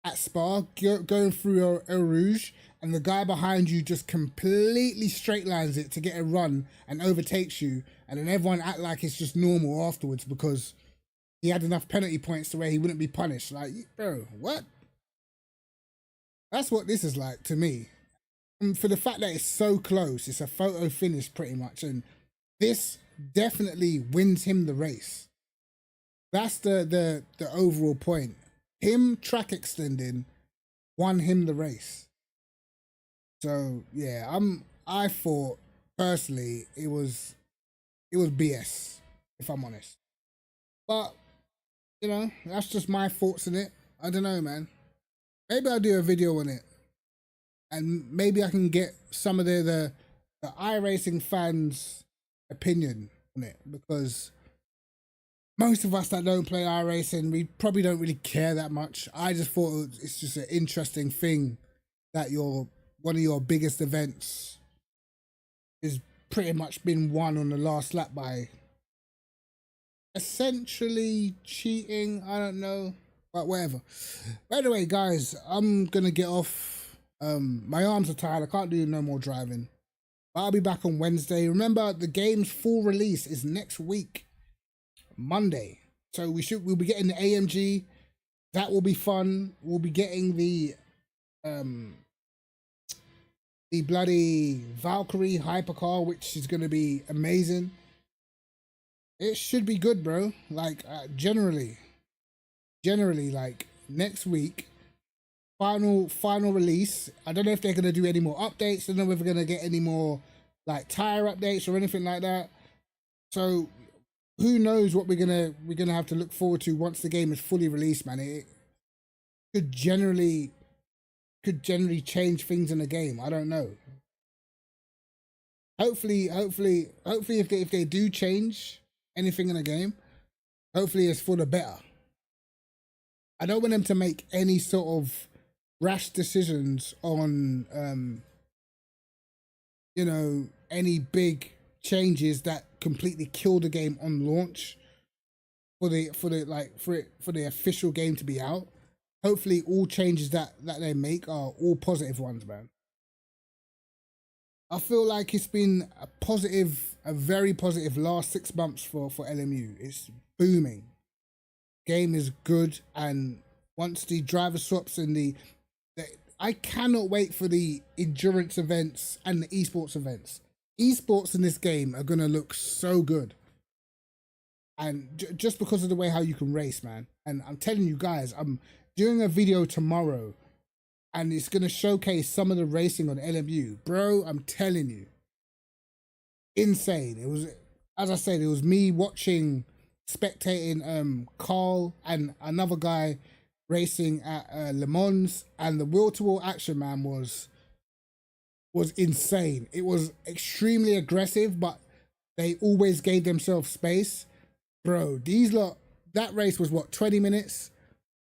at Spa, going through Eau Rouge, and the guy behind you just completely straight lines it to get a run and overtakes you, and then everyone act like it's just normal afterwards because he had enough penalty points to where he wouldn't be punished. Like, bro, what? That's what this is like to me. And for the fact that it's so close, it's a photo finish pretty much, and this definitely wins him the race. That's the overall point. Him track extending won him the race. So yeah, I thought personally it was BS, if I'm honest. But you know, that's just my thoughts on it. I don't know, man. Maybe I'll do a video on it, and maybe I can get some of the iRacing fans' opinion on it, because most of us that don't play iRacing, we probably don't really care that much. I just thought it's just an interesting thing that one of your biggest events is pretty much been won on the last lap by essentially cheating. I don't know, but whatever. By the way, guys, I'm gonna get off. My arms are tired. I can't do no more driving. But I'll be back on Wednesday. Remember, the game's full release is next week, Monday. So we'll be getting the AMG. That will be fun. We'll be getting the bloody Valkyrie hypercar, which is gonna be amazing. It should be good, bro. Like generally, like next week, final release. I don't know if they're gonna do any more updates. I don't know if we're gonna get any more like tire updates or anything like that. So who knows what we're gonna have to look forward to once the game is fully released, man. It could generally change things in the game. I don't know. Hopefully if they do change anything in the game, hopefully it's for the better. I don't want them to make any sort of rash decisions on you know, any big changes that completely kill the game on launch for the official game to be out. Hopefully all changes that they make are all positive ones, man. I feel like it's been a very positive last 6 months for LMU. It's booming. Game is good, and once the driver swaps and I cannot wait for the endurance events and the esports events. Esports in this game are gonna look so good, and just because of the way how you can race, man. And I'm telling you guys, I'm doing a video tomorrow, and it's gonna showcase some of the racing on LMU, bro. I'm telling you, insane. It was, as I said, it was me spectating Carl and another guy racing at Le Mans, and the wheel-to-wheel action, man, was insane. It was extremely aggressive, but they always gave themselves space, bro. That race was what, 20 minutes,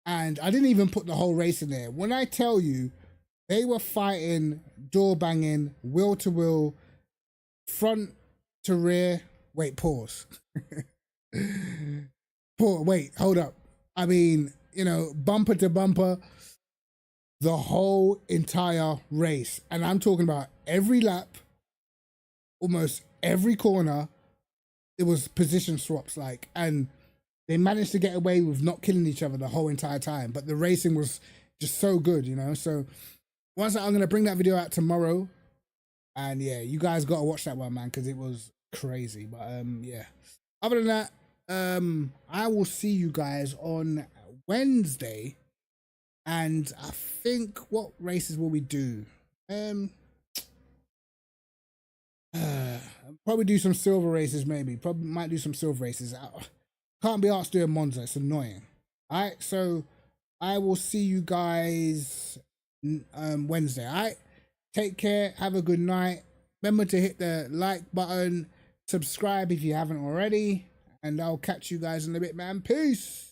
and I didn't even put the whole race in there. When I tell you, they were fighting, door banging, wheel to wheel, front to rear. Wait, pause. Wait, hold up. I mean, you know, bumper to bumper, the whole entire race. And I'm talking about every lap, almost every corner, it was position swaps, like, and they managed to get away with not killing each other the whole entire time. But the racing was just so good, you know? So I'm going to bring that video out tomorrow. And yeah, you guys got to watch that one, man, because it was crazy. But yeah, other than that, I will see you guys on Wednesday, and I think, what races will we do? Probably do some silver races, maybe. Probably might do some silver races. I can't be asked doing Monza. It's annoying. All right, so I will see you guys Wednesday. All right, take care. Have a good night. Remember to hit the like button, subscribe if you haven't already, and I'll catch you guys in a bit, man. Peace.